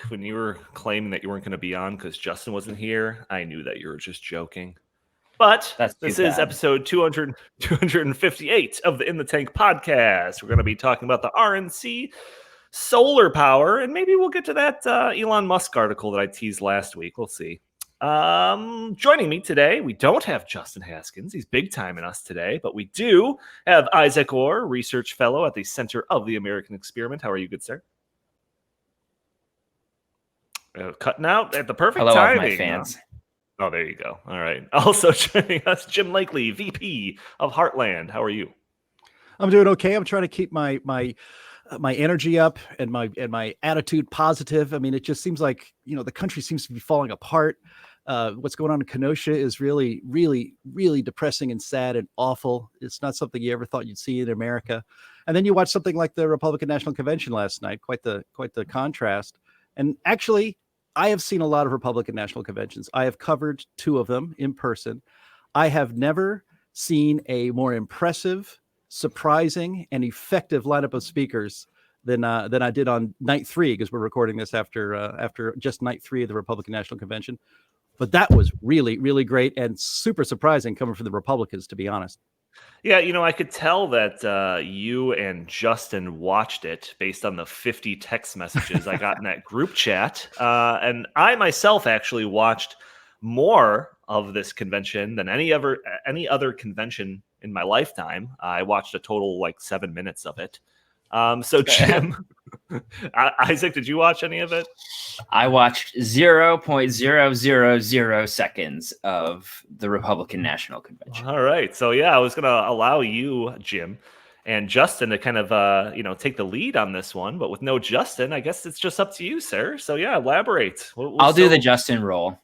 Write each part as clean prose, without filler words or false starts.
when you were claiming that you weren't going to be on because Justin wasn't here, I knew that you were just joking. But this is episode 258 of the In the Tank podcast. We're going to be talking about the RNC solar power, and maybe we'll get to that Elon Musk article that I teased last week. We'll see. Joining me today, we don't have Justin Haskins. He's big time in us today, but we do have Isaac Orr, research fellow at the Center of the American Experiment. How are you, good sir? Cutting out at the perfect timing. Hello, my fans. Oh, there you go. All right. Also joining us, Jim Lakely, VP of Heartland. How are you? I'm doing okay. I'm trying to keep my energy up and my attitude positive. I mean, it just seems like, the country seems to be falling apart. What's going on in Kenosha is really, really, really depressing and sad and awful. It's not something you ever thought you'd see in America. And then you watch something like the Republican National Convention last night, quite the contrast. And actually, I have seen a lot of Republican National Conventions. I have covered 2 of them in person. I have never seen a more impressive, surprising, and effective lineup of speakers than I did on night 3, because we're recording this after just night 3 of the Republican National Convention. But that was really, really great and super surprising coming from the Republicans, to be honest. Yeah, I could tell that you and Justin watched it based on the 50 text messages I got in that group chat. And I myself actually watched more of this convention than any other convention in my lifetime. I watched a total 7 minutes of it. So Jim, Isaac, did you watch any of it? I watched 0.000 seconds of the Republican National Convention. All right. So yeah, I was going to allow you, Jim, and Justin to kind of, take the lead on this one, but with no Justin, I guess it's just up to you, sir. So yeah, elaborate. I'll do the Justin role.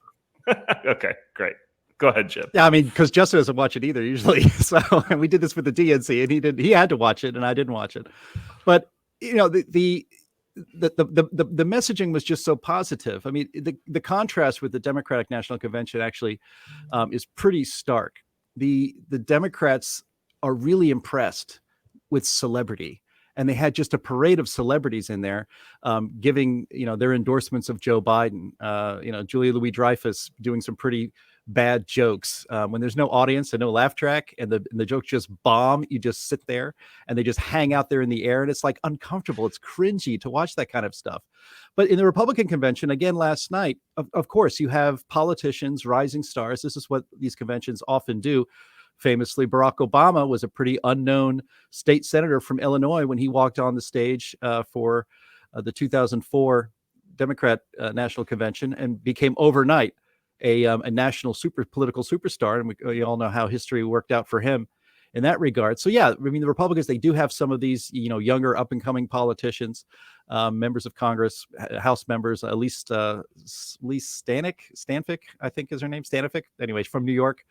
Okay, great. Go ahead, Jim. Yeah, I mean, because Justin doesn't watch it either usually. So, and we did this with the DNC, and he had to watch it, and I didn't watch it. But the messaging was just so positive. I mean, the contrast with the Democratic National Convention actually is pretty stark. The Democrats are really impressed with celebrity, and they had just a parade of celebrities in there, giving their endorsements of Joe Biden. Julia Louis-Dreyfus doing some pretty bad jokes when there's no audience and no laugh track, and the jokes just bomb. You just sit there and they just hang out there in the air, and it's uncomfortable. It's cringy to watch that kind of stuff. But in the Republican convention, again last night, of course, you have politicians, rising stars. This is what these conventions often do. Famously, Barack Obama was a pretty unknown state senator from Illinois when he walked on the stage for the 2004 Democrat National Convention, and became overnight a national political superstar. And we all know how history worked out for him in that regard. So yeah, I mean, the Republicans, they do have some of these, younger up and coming politicians, members of Congress, House members, Elise Stanfic, I think is her name, Stanfic. Anyways, from New York,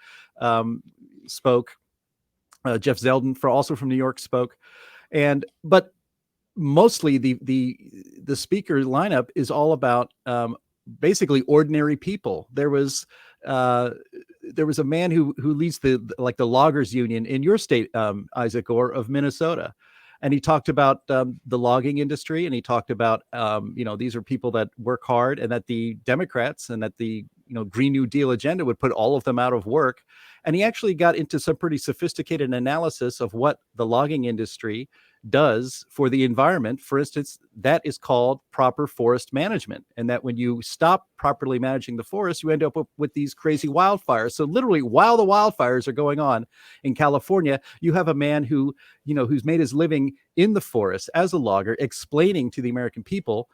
spoke. Jeff Zeldin, also from New York, spoke. But mostly the speaker lineup is all about basically ordinary people. There was a man who leads the loggers union in your state, Isaac Orr, of Minnesota, and he talked about the logging industry, and he talked about these are people that work hard, and that the Democrats and that the Green New Deal agenda would put all of them out of work. And he actually got into some pretty sophisticated analysis of what the logging industry does for the environment. For instance, that is called proper forest management, and that when you stop properly managing the forest, you end up with these crazy wildfires. So literally, while the wildfires are going on in California, you have a man who's made his living in the forest as a logger, explaining to the American people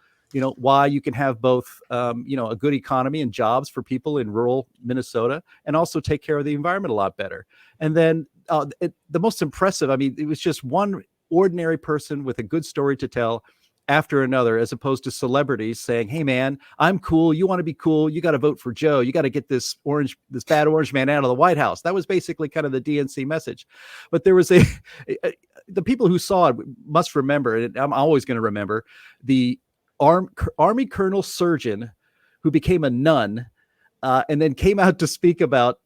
why you can have both, a good economy and jobs for people in rural Minnesota, and also take care of the environment a lot better. And then the most impressive, I mean, it was just one ordinary person with a good story to tell after another, as opposed to celebrities saying, "Hey man, I'm cool. You want to be cool? You got to vote for Joe. You got to get this bad orange man out of the White House." That was basically kind of the DNC message. But there was the people who saw it must remember, and I'm always going to remember, the Army Colonel Surgeon who became a nun and then came out to speak about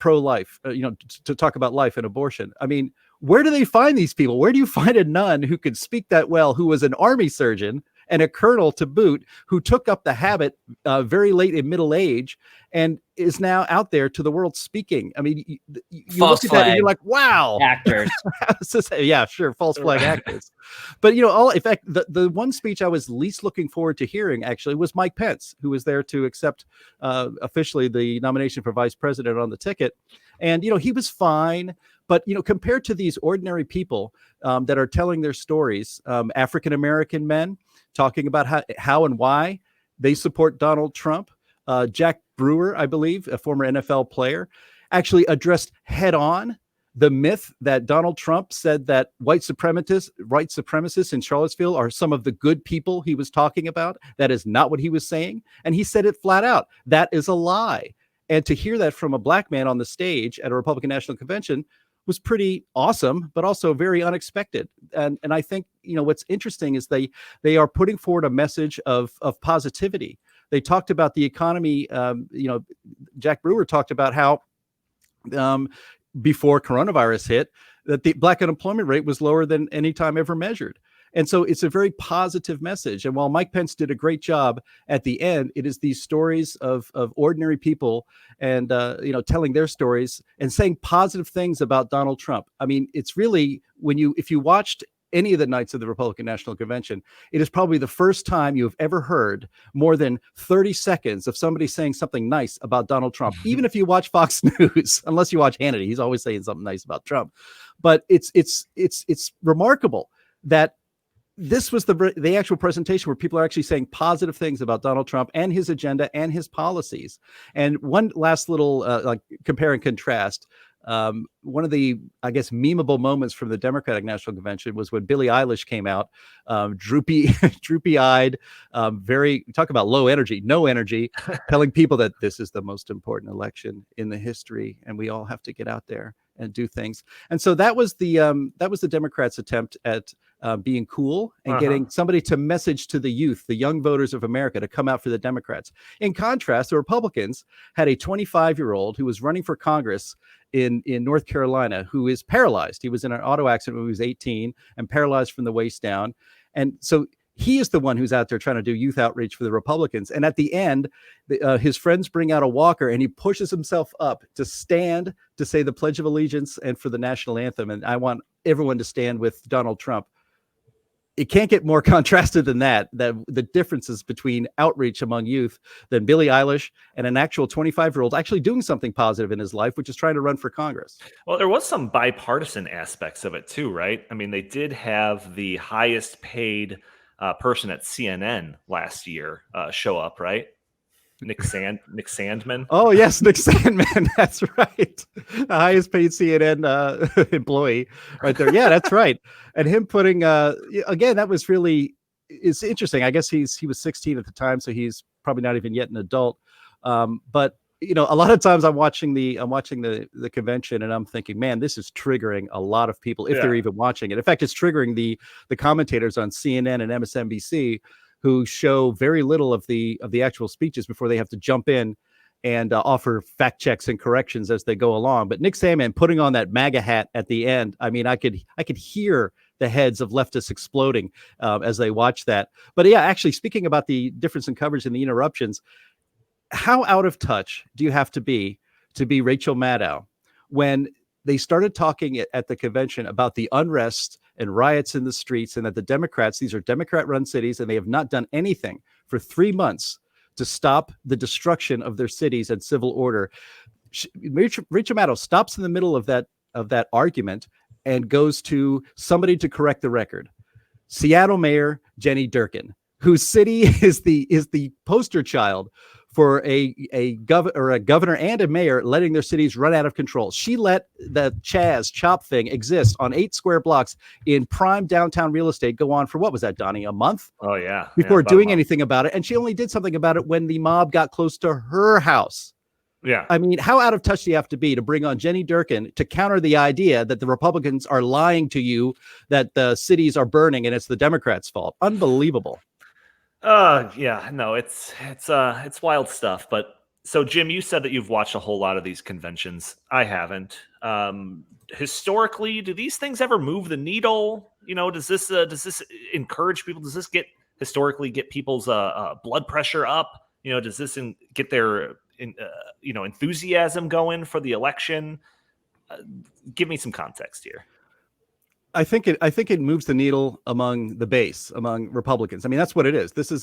pro-life, to talk about life and abortion. I mean, where do they find these people? Where do you find a nun who could speak that well, who was an army surgeon and a colonel to boot, who took up the habit very late in middle age and is now out there to the world speaking. I mean, you look at that and you're like, wow. Actors. Yeah, sure. False flag actors. But, in fact, the one speech I was least looking forward to hearing actually was Mike Pence, who was there to accept officially the nomination for vice president on the ticket. And, he was fine. But, compared to these ordinary people that are telling their stories, African-American men talking about how and why they support Donald Trump, Jack Brewer, I believe, a former NFL player, actually addressed head on the myth that Donald Trump said that white supremacists in Charlottesville are some of the good people he was talking about. That is not what he was saying. And he said it flat out. That is a lie. And to hear that from a black man on the stage at a Republican National Convention was pretty awesome, but also very unexpected. And I think, what's interesting is they are putting forward a message of positivity. They talked about the economy. Jack Brewer talked about how before coronavirus hit, that the black unemployment rate was lower than any time ever measured. And so it's a very positive message. And while Mike Pence did a great job at the end, it is these stories of ordinary people and, telling their stories and saying positive things about Donald Trump. I mean, it's really if you watched any of the nights of the Republican National Convention, it is probably the first time you have ever heard more than 30 seconds of somebody saying something nice about Donald Trump. Even if you watch Fox News, unless you watch Hannity, he's always saying something nice about Trump. But it's remarkable that this was the actual presentation where people are actually saying positive things about Donald Trump and his agenda and his policies. And one last little compare and contrast. One of the, I guess, memeable moments from the Democratic National Convention was when Billie Eilish came out, droopy-eyed, talk about no energy, telling people that this is the most important election in the history, and we all have to get out there and do things. And so that was the Democrats' attempt at being cool and getting somebody to message to the youth, the young voters of America, to come out for the Democrats. In contrast, the Republicans had a 25-year-old who was running for Congress in North Carolina who is paralyzed. He was in an auto accident when he was 18 and paralyzed from the waist down. And so he is the one who's out there trying to do youth outreach for the Republicans. And at the end, his friends bring out a walker and he pushes himself up to stand to say the Pledge of Allegiance and for the national anthem. And I want everyone to stand with Donald Trump. It can't get more contrasted than that the differences between outreach among youth than Billie Eilish and an actual 25-year-old actually doing something positive in his life, which is trying to run for Congress. Well, there was some bipartisan aspects of it too, right? I mean, they did have the highest paid person at CNN last year show up, right? Nick Sandman. Oh yes, Nick Sandman. That's right. The highest paid CNN employee right there. Yeah, that's right. And him putting again, that was really, it's interesting. I guess he was 16 at the time, so he's probably not even yet an adult. But a lot of times I'm watching the convention and I'm thinking, man, this is triggering a lot of people if they're even watching it. In fact, it's triggering the commentators on CNN and MSNBC who show very little of the actual speeches before they have to jump in and offer fact checks and corrections as they go along. But Nick Sandman putting on that MAGA hat at the end, I mean, I could hear the heads of leftists exploding as they watch that. But yeah, actually, speaking about the difference in coverage and the interruptions, how out of touch do you have to be Rachel Maddow when they started talking at the convention about the unrest and riots in the streets, and that the Democrats, these are Democrat-run cities, and they have not done anything for 3 months to stop the destruction of their cities and civil order. Rachel Maddow stops in the middle of that argument and goes to somebody to correct the record. Seattle Mayor Jenny Durkan, whose city is the poster child for a governor and a mayor letting their cities run out of control. She let the Chaz Chop thing exist on 8 square blocks in prime downtown real estate go on for, what was that, Donnie, a month? Oh, yeah. Before doing anything about it. And she only did something about it when the mob got close to her house. Yeah. I mean, how out of touch do you have to be to bring on Jenny Durkan to counter the idea that the Republicans are lying to you, that the cities are burning and it's the Democrats' fault? Unbelievable. Yeah, no, it's wild stuff. But so, Jim, you said that you've watched a whole lot of these conventions. I haven't. Historically, do these things ever move the needle? Does this encourage people? Has historically get people's blood pressure up? Does this get their enthusiasm going for the election? Give me some context here. I think it moves the needle among the base, among Republicans. I mean, that's what it is. This is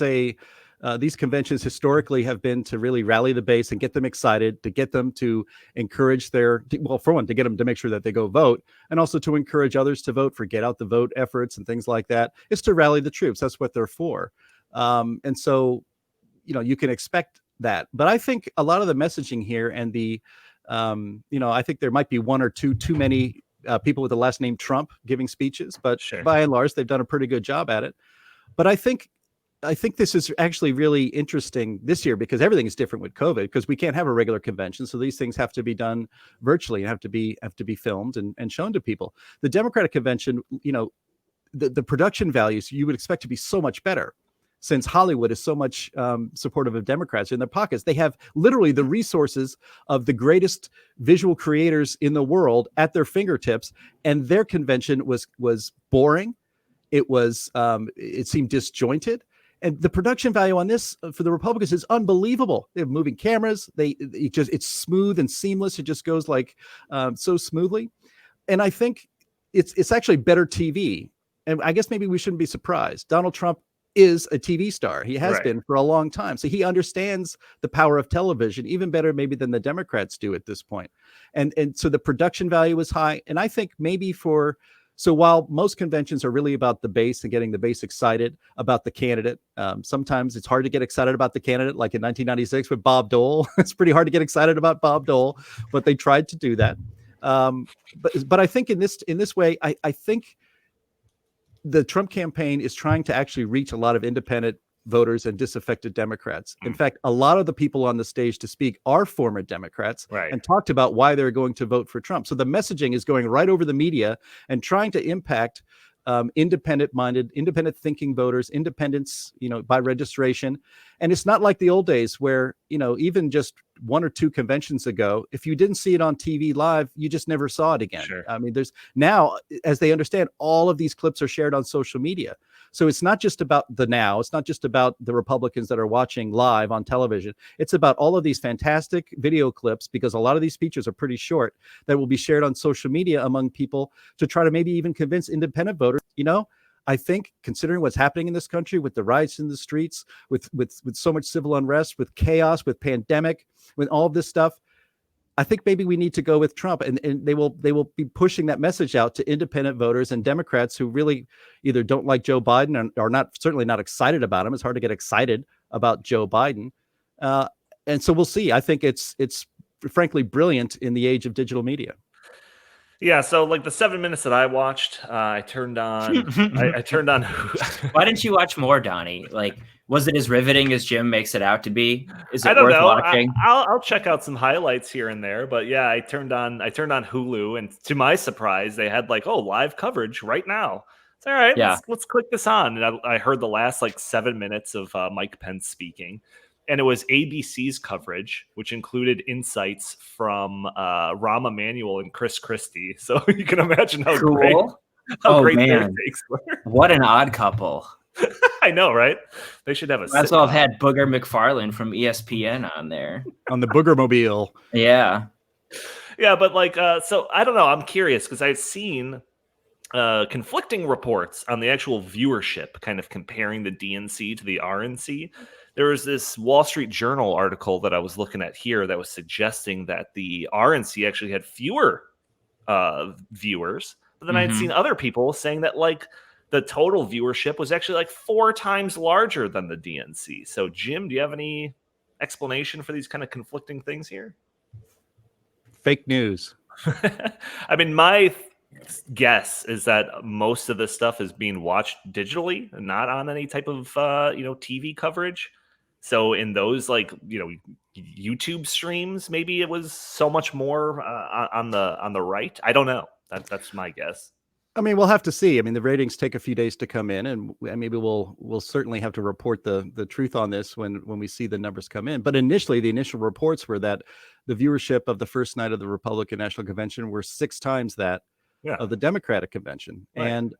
these conventions historically have been to really rally the base and get them excited, to get them to encourage for one, to get them to make sure that they go vote, and also to encourage others to vote, for get out the vote efforts and things like that. It's to rally the troops. That's what they're for. And so, you can expect that. But I think a lot of the messaging here and I think there might be one or two too many people with the last name Trump giving speeches, but sure, by and large, they've done a pretty good job at it. But I think this is actually really interesting this year because everything is different with COVID, because we can't have a regular convention. So these things have to be done virtually and have to be filmed and shown to people. The Democratic convention, the production values you would expect to be so much better, since Hollywood is so much supportive of Democrats in their pockets. They have literally the resources of the greatest visual creators in the world at their fingertips. And their convention was boring. It seemed disjointed. And the production value on this for the Republicans is unbelievable. They have moving cameras. It's smooth and seamless. It just goes like so smoothly. And I think it's actually better TV. And I guess maybe we shouldn't be surprised. Donald Trump is a TV star. He has been for a long time. So he understands the power of television even better maybe than the Democrats do at this point. And so the production value is high. And I think maybe so while most conventions are really about the base and getting the base excited about the candidate, sometimes it's hard to get excited about the candidate, like in 1996 with Bob Dole. It's pretty hard to get excited about Bob Dole, but they tried to do that. But I think in this way, I think the Trump campaign is trying to actually reach a lot of independent voters and disaffected Democrats. In fact, a lot of the people on the stage to speak are former Democrats and talked about why they're going to vote for Trump. So the messaging is going right over the media and trying to impact independent thinking voters, independents, by registration. And it's not like the old days where, even just one or two conventions ago, if you didn't see it on TV live, you just never saw it again. Sure. I mean, there's now, as they understand, all of these clips are shared on social media. So it's not just about it's not just about the Republicans that are watching live on television. It's about all of these fantastic video clips, because a lot of these speeches are pretty short, that will be shared on social media among people to try to maybe even convince independent voters. I think, considering what's happening in this country with the riots in the streets, with so much civil unrest, with chaos, with pandemic, with all of this stuff, I think maybe we need to go with Trump, and they will be pushing that message out to independent voters and Democrats who really either don't like Joe Biden or certainly not excited about him. It's hard to get excited about Joe Biden. And so we'll see. I think it's frankly brilliant in the age of digital media. Yeah, so like the 7 minutes that I watched, I turned on. I turned on. Why didn't you watch more, Donnie? Like, was it as riveting as Jim makes it out to be? Is it worth watching? I'll check out some highlights here and there, but yeah, I turned on Hulu, and to my surprise, they had live coverage right now. It's all right. Yeah. Let's click this on, and I heard the last 7 minutes of Mike Pence speaking. And it was ABC's coverage, which included insights from Rahm Emanuel and Chris Christie. So you can imagine how great their takes were. What an odd couple. I know, right? They should have a. That's all. I've had Booger McFarlane from ESPN on there. On the Booger Mobile. Yeah. Yeah, but so I don't know. I'm curious because I've seen conflicting reports on the actual viewership, kind of comparing the DNC to the RNC. There was this Wall Street Journal article that I was looking at here that was suggesting that the RNC actually had fewer viewers. But then I'd seen other people saying that the total viewership was actually 4 times larger than the DNC. So Jim, do you have any explanation for these kind of conflicting things here? Fake news. I mean, my guess is that most of this stuff is being watched digitally and not on any type of TV coverage. So in those YouTube streams, maybe it was so much more on the right. I don't know. That's my guess. I mean, we'll have to see. I mean, the ratings take a few days to come in, and maybe we'll certainly have to report the truth on this when we see the numbers come in. But initially, the initial reports were that the viewership of the first night of the Republican National Convention were 6 times that of the Democratic convention. Right. And,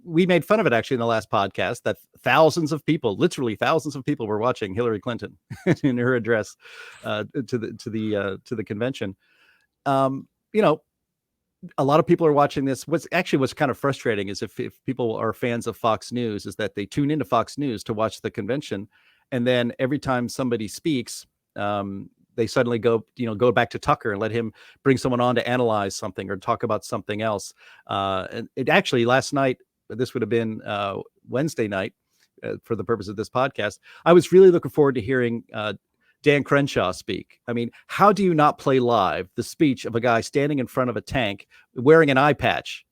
we made fun of it actually in the last podcast that thousands of people, literally thousands of people, were watching Hillary Clinton in her address to the convention. A lot of people are watching this. What's kind of frustrating is if people are fans of Fox News, is that they tune into Fox News to watch the convention, and then every time somebody speaks, they suddenly go back to Tucker and let him bring someone on to analyze something or talk about something else. And it actually, last night, this would have been Wednesday night for the purpose of this podcast, I was really looking forward to hearing Dan Crenshaw speak. I mean, how do you not play live the speech of a guy standing in front of a tank wearing an eye patch?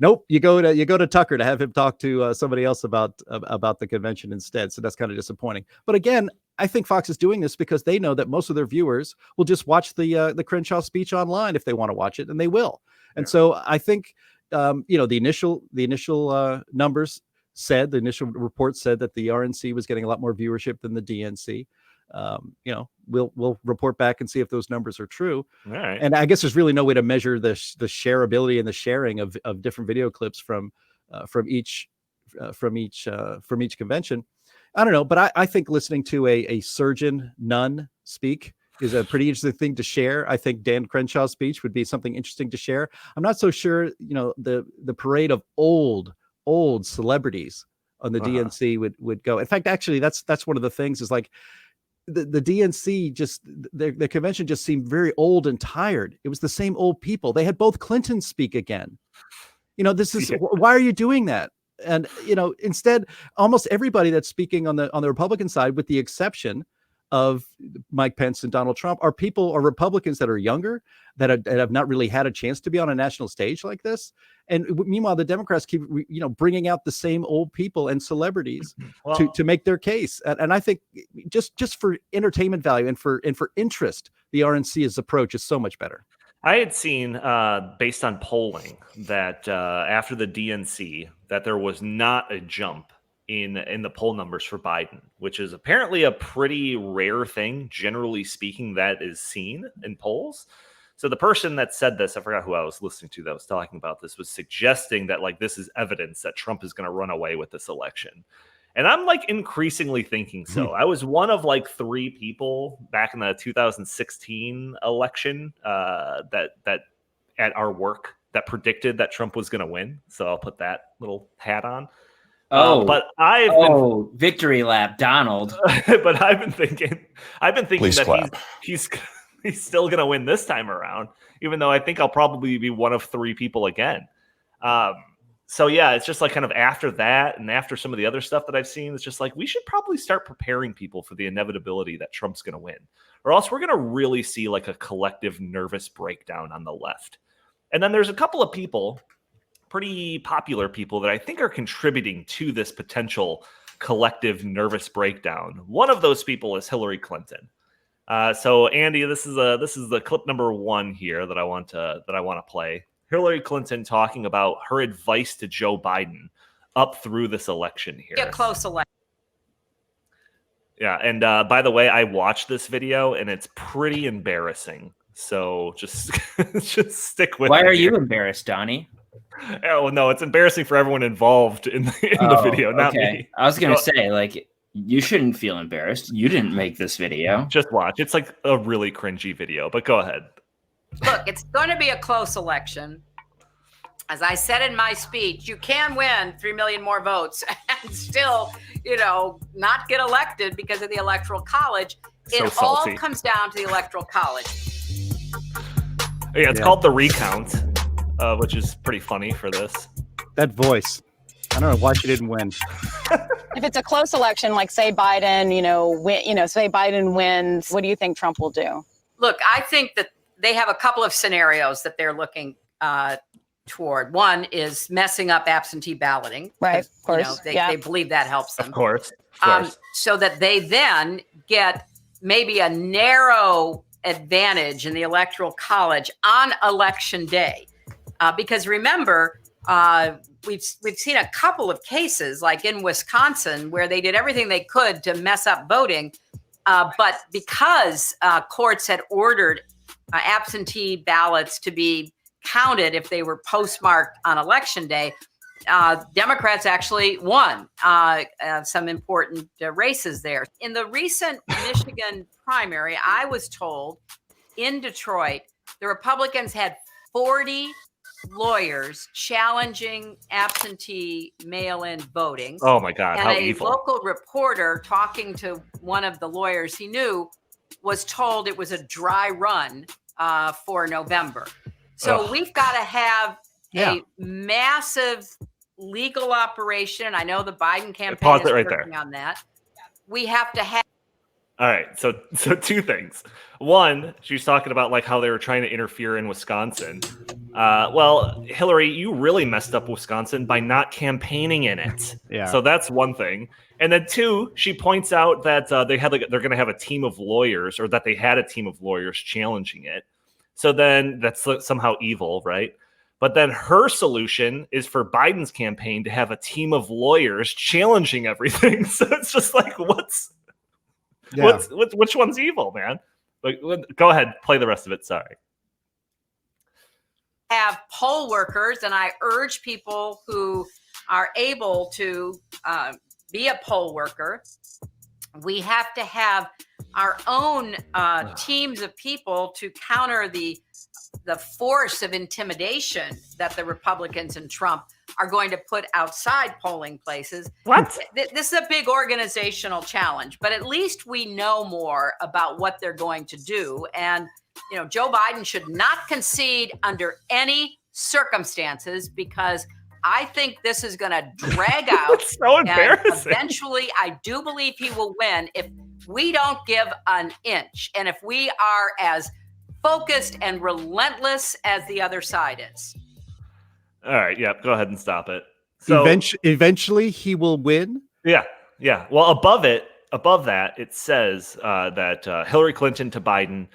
Nope. You go to Tucker to have him talk to somebody else about the convention instead. So that's kind of disappointing. But again, I think Fox is doing this because they know that most of their viewers will just watch the Crenshaw speech online if they want to watch it, and they will. And so I think the initial numbers said, the initial report said that the RNC was getting a lot more viewership than the DNC. We'll report back and see if those numbers are true. All right. And I guess there's really no way to measure the shareability and the sharing of different video clips from each convention. I don't know, but I think listening to a surgeon nun speak is a pretty interesting thing to share. I think Dan Crenshaw's speech would be something interesting to share. I'm not so sure, the parade of old celebrities on the DNC would go. In fact, actually, that's one of the things is like, the DNC the convention just seemed very old and tired. It was the same old people. They had both Clintons speak again. This is why are you doing that? And instead, almost everybody that's speaking on the Republican side, with the exception of Mike Pence and Donald Trump, are Republicans that are younger, that have not really had a chance to be on a national stage like this. And meanwhile, the Democrats keep, bringing out the same old people and celebrities to make their case. And I think just for entertainment value and for interest, the RNC's approach is so much better. I had seen, based on polling, that after the DNC, that there was not a jump in the poll numbers for Biden, which is apparently a pretty rare thing, generally speaking, that is seen in polls. So the person that said this, I forgot who I was listening to that was talking about this, was suggesting that this is evidence that Trump is going to run away with this election. And I'm increasingly thinking so. I was one of 3 people back in the 2016 election that at our work that predicted that Trump was going to win. So I'll put that little hat on. But victory lap, Donald. But I've been thinking that he's still going to win this time around, even though I think I'll probably be one of 3 people again. So yeah, it's just kind of after that and after some of the other stuff that I've seen, it's just we should probably start preparing people for the inevitability that Trump's going to win, or else we're going to really see a collective nervous breakdown on the left. And then there's a couple of people, pretty popular people, that I think are contributing to this potential collective nervous breakdown. One of those people is Hillary Clinton. So Andy, this is the clip number 1 here that I want to play. Hillary Clinton talking about her advice to Joe Biden up through this election here. Get close election. Yeah, and by the way, I watched this video and it's pretty embarrassing. So just stick with it. Why are you embarrassed, Donnie? Oh no, it's embarrassing for everyone involved in the video, not me. I was gonna say, you shouldn't feel embarrassed. You didn't make this video. Just watch. It's a really cringy video, but go ahead. Look, it's going to be a close election. As I said in my speech, you can win 3 million more votes and still, not get elected because of the Electoral College. It all comes down to the Electoral College. Yeah, it's called the recount, which is pretty funny for this. That voice. I don't know why she didn't win. If it's a close election, say Biden, say Biden wins, what do you think Trump will do? Look, I think that they have a couple of scenarios that they're looking toward. One is messing up absentee balloting. Right, of course. They believe that helps them. Of course. So that they then get maybe a narrow advantage in the Electoral College on election day. Because remember, we've seen a couple of cases, like in Wisconsin, where they did everything they could to mess up voting. But because courts had ordered absentee ballots to be counted if they were postmarked on election day, Democrats actually won some important races there. In the recent Michigan primary, I was told in Detroit, the Republicans had 40 lawyers challenging absentee mail-in voting. Oh my God, and how a evil. Local reporter talking to one of the lawyers he knew was told it was a dry run for November. So we've got to have a massive legal operation. I know the Biden campaign is working on that. We have to have. All right, so two things. One, she's talking about like how they were trying to interfere in Wisconsin. Well, Hillary, you really messed up Wisconsin by not campaigning in it. Yeah. So that's one thing. And then two, she points out that they're going to have a team of lawyers, or that they had a team of lawyers challenging it. So then that's somehow evil, right? But then her solution is for Biden's campaign to have a team of lawyers challenging everything. So it's just like, which one's evil, man? Like, go ahead, play the rest of it. Sorry. Have poll workers, and I urge people who are able to be a poll worker. We have to have our own teams of people to counter the force of intimidation that the Republicans and Trump are going to put outside polling places. What? This is a big organizational challenge, but at least we know more about what they're going to do. And, Joe Biden should not concede under any circumstances, because I think this is going to drag out. So embarrassing. And eventually, I do believe he will win if we don't give an inch, and if we are as focused and relentless as the other side is. All right. Yeah. Go ahead and stop it. So eventually he will win. Yeah. Yeah. Well, above that, it says that Hillary Clinton to Biden,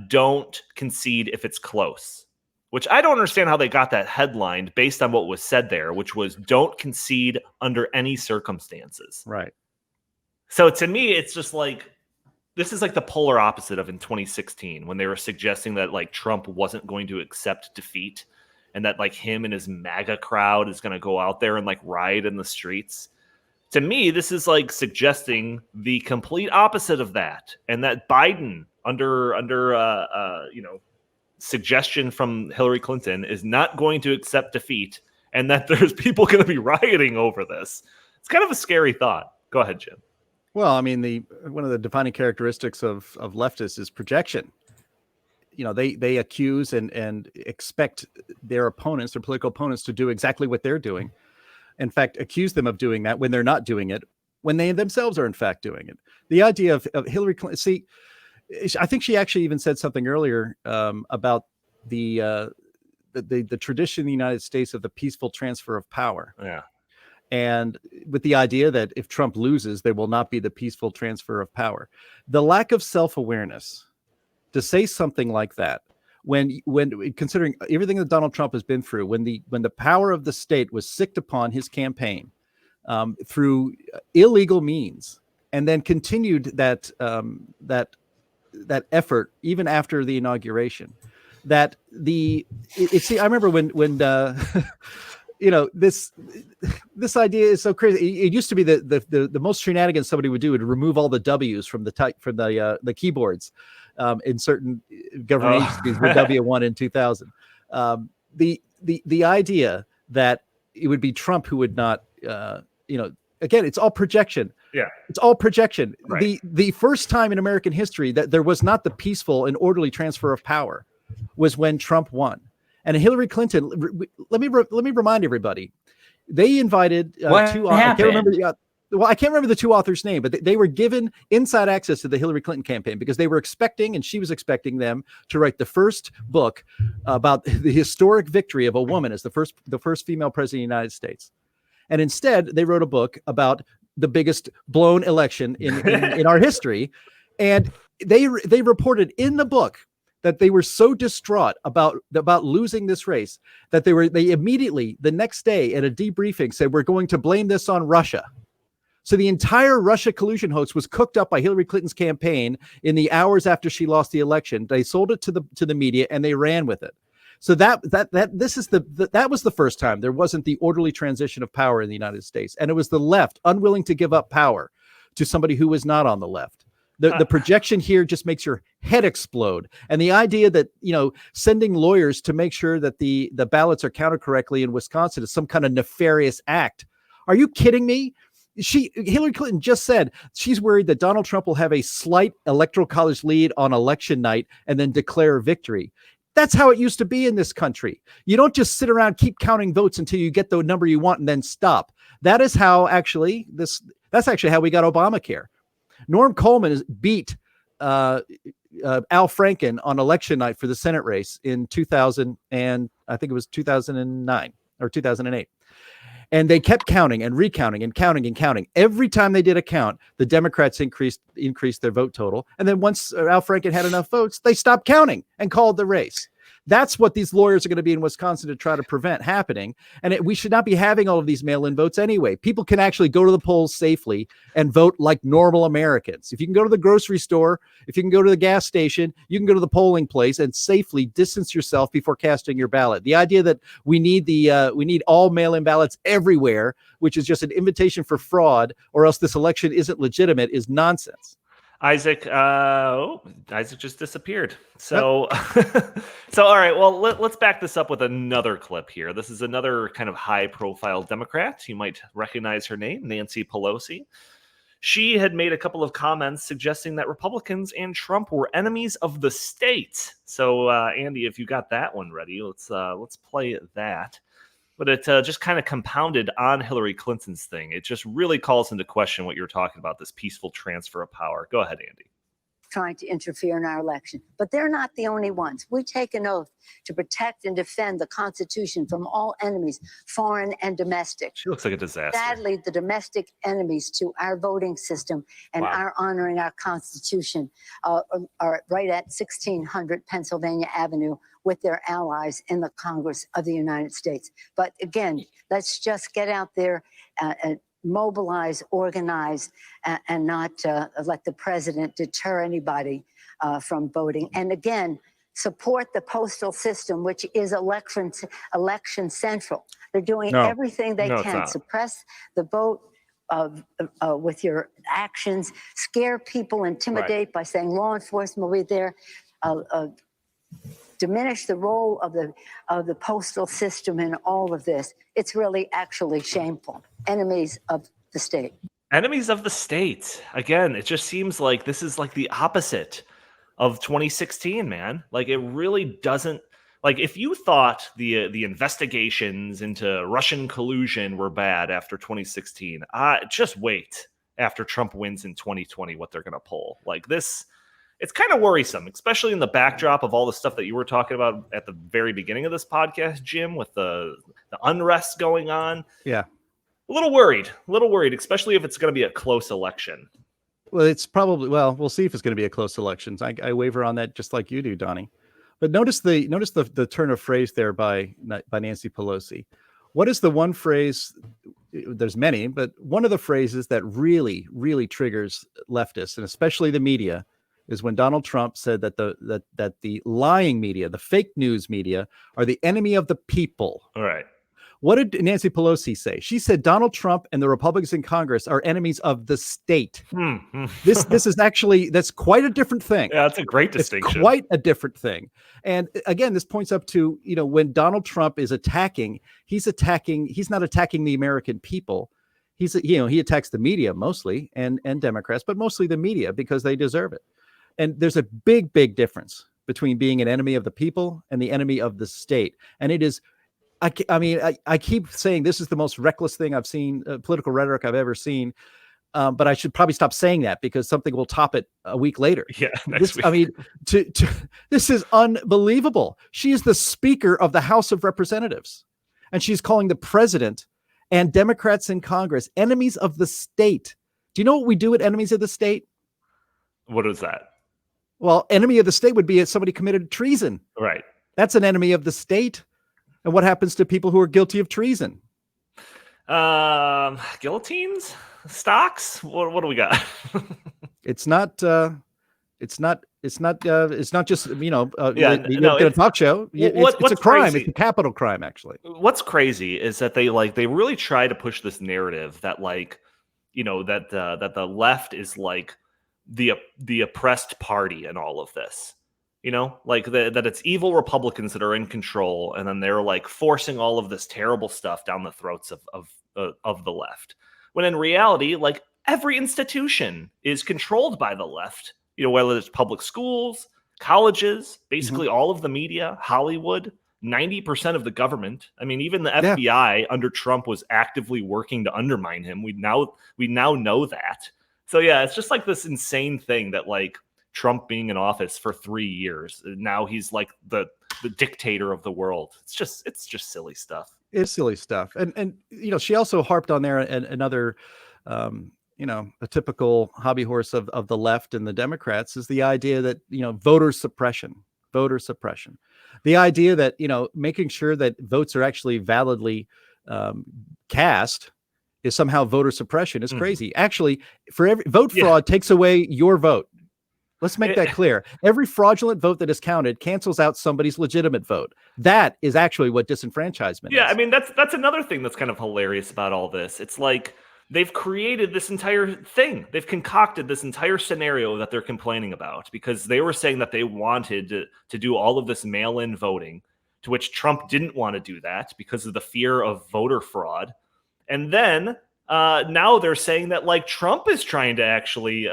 don't concede if it's close, which I don't understand how they got that headlined based on what was said there, which was don't concede under any circumstances. Right. So to me, it's just like, this is like the polar opposite of in 2016 when they were suggesting that like Trump wasn't going to accept defeat and that like him and his MAGA crowd is going to go out there and like riot in the streets. To me, this is like suggesting the complete opposite of that, and that Biden under suggestion from Hillary Clinton is not going to accept defeat, and that there's people going to be rioting over this. It's kind of a scary thought. Go ahead, Jim. Well, I mean, one of the defining characteristics of leftists is projection. They accuse and expect their political opponents, to do exactly what they're doing. In fact, accuse them of doing that when they're not doing it, when they themselves are in fact doing it. The idea of Hillary Clinton, see, I think she actually even said something earlier about the tradition in the United States of the peaceful transfer of power. Yeah. And with the idea that if Trump loses, there will not be the peaceful transfer of power. The lack of self-awareness to say something like that, when considering everything that Donald Trump has been through, when the power of the state was sicked upon his campaign through illegal means, and then continued that effort even after the inauguration, I remember when this idea is so crazy. It used to be the most shenanigans somebody would do would remove all the W's from the keyboards in certain government agencies with W1 in 2000. The idea that it would be Trump who would not, again, it's all projection. Yeah, it's all projection. Right. The first time in American history that there was not the peaceful and orderly transfer of power was when Trump won. And Hillary Clinton, let me remind everybody, they invited two. I can't remember the two authors' name, but they were given inside access to the Hillary Clinton campaign because they were expecting, and she was expecting them to write the first book about the historic victory of a woman as the first female president of the United States. And instead, they wrote a book about the biggest blown election in our history, and they reported in the book that they were so distraught about losing this race that they immediately the next day at a debriefing said, we're going to blame this on Russia. So the entire Russia collusion hoax was cooked up by Hillary Clinton's campaign in the hours after she lost the election. They sold it to the media and they ran with it. So that was the first time there wasn't the orderly transition of power in the United States, and it was the left unwilling to give up power to somebody who was not on the left. The projection here just makes your head explode. And the idea that, sending lawyers to make sure that the ballots are counted correctly in Wisconsin is some kind of nefarious act. Are you kidding me? Hillary Clinton just said she's worried that Donald Trump will have a slight electoral college lead on election night and then declare victory. That's how it used to be in this country. You don't just sit around, keep counting votes until you get the number you want and then stop. That is how that's actually how we got Obamacare. Norm Coleman beat Al Franken on election night for the Senate race in 2000, and I think it was 2009 or 2008. And they kept counting and recounting and counting and counting. Every time they did a count, the Democrats increased their vote total. And then once Al Franken had enough votes, they stopped counting and called the race. That's what these lawyers are going to be in Wisconsin to try to prevent happening. And we should not be having all of these mail-in votes anyway. People can actually go to the polls safely and vote like normal Americans. If you can go to the grocery store, if you can go to the gas station, you can go to the polling place and safely distance yourself before casting your ballot. The idea that we need all mail-in ballots everywhere, which is just an invitation for fraud, or else this election isn't legitimate, is nonsense. Isaac just disappeared. So, so all right. Well, let's back this up with another clip here. This is another kind of high-profile Democrat. You might recognize her name, Nancy Pelosi. She had made a couple of comments suggesting that Republicans and Trump were enemies of the state. So, Andy, if you got that one ready, let's play that. But it just kind of compounded on Hillary Clinton's thing. It just really calls into question what you're talking about, this peaceful transfer of power. Go ahead, Andy. Trying to interfere in our election. But they're not the only ones. We take an oath to protect and defend the Constitution from all enemies, foreign and domestic. She looks like a disaster. Sadly, the domestic enemies to our voting system and our honoring our Constitution are right at 1600 Pennsylvania Avenue with their allies in the Congress of the United States. But again, let's just get out there and mobilize, organize, and not let the president deter anybody from voting. And again, support the postal system, which is election central. They're doing everything they can. Suppress the vote with your actions, scare people, intimidate by saying law enforcement will be there, diminish the role of the postal system in all of this. It's really actually shameful. Enemies of the state. Enemies of the state. Again, it just seems like this is like the opposite of 2016, man. Like, it really doesn't. Like, if you thought the investigations into Russian collusion were bad after 2016, just wait after Trump wins in 2020 what they're going to pull. Like this. It's kind of worrisome, especially in the backdrop of all the stuff that you were talking about at the very beginning of this podcast, Jim, with the unrest going on. Yeah. A little worried, especially if it's going to be a close election. Well, we'll see if it's going to be a close election. I waver on that just like you do, Donnie. But notice the turn of phrase there by Nancy Pelosi. What is the one phrase? There's many, but one of the phrases that really, really triggers leftists, and especially the media, is when Donald Trump said that the lying media, the fake news media, are the enemy of the people. All right. What did Nancy Pelosi say? She said Donald Trump and the Republicans in Congress are enemies of the state. This is actually, that's quite a different thing. Yeah, that's a great distinction. It's quite a different thing. And again, this points up to, when Donald Trump is attacking, he's not attacking the American people. He attacks the media mostly and Democrats, but mostly the media because they deserve it. And there's a big, big difference between being an enemy of the people and the enemy of the state. And it is, I keep saying this is the most reckless thing I've seen, political rhetoric I've ever seen. But I should probably stop saying that because something will top it a week later. Yeah, next week. I mean, this is unbelievable. She is the Speaker of the House of Representatives, and she's calling the president and Democrats in Congress enemies of the state. Do you know what we do at enemies of the state? What is that? Well, enemy of the state would be somebody committed treason. Right. That's an enemy of the state. And what happens to people who are guilty of treason? Guillotines? Stocks? What do we got? It's not It's not just Yeah, a talk show. It's a crime. Crazy, it's a capital crime, actually. What's crazy is that they really try to push this narrative that that the left is like the oppressed party in all of this. That it's evil Republicans that are in control, and then they're like forcing all of this terrible stuff down the throats of the left. When in reality, like every institution is controlled by the left. Whether it's public schools, colleges, basically all of the media, Hollywood, 90% of the government. I mean, even the FBI under Trump was actively working to undermine him. We now know that. So yeah, it's just like this insane thing that like Trump being in office for 3 years, now he's like the dictator of the world. It's just silly stuff. It's silly stuff. And she also harped on there another a typical hobby horse of the left and the Democrats is the idea that, voter suppression, the idea that, making sure that votes are actually validly cast is somehow voter suppression is crazy. Actually, for every vote fraud takes away your vote. Let's make that clear. Every fraudulent vote that is counted cancels out somebody's legitimate vote. That is actually what disenfranchisement is. I mean, that's another thing that's kind of hilarious about all this. It's like, they've created this entire thing. They've concocted this entire scenario that they're complaining about because they were saying that they wanted to do all of this mail-in voting, to which Trump didn't want to do that because of the fear of voter fraud. And then now they're saying that like Trump is trying to actually,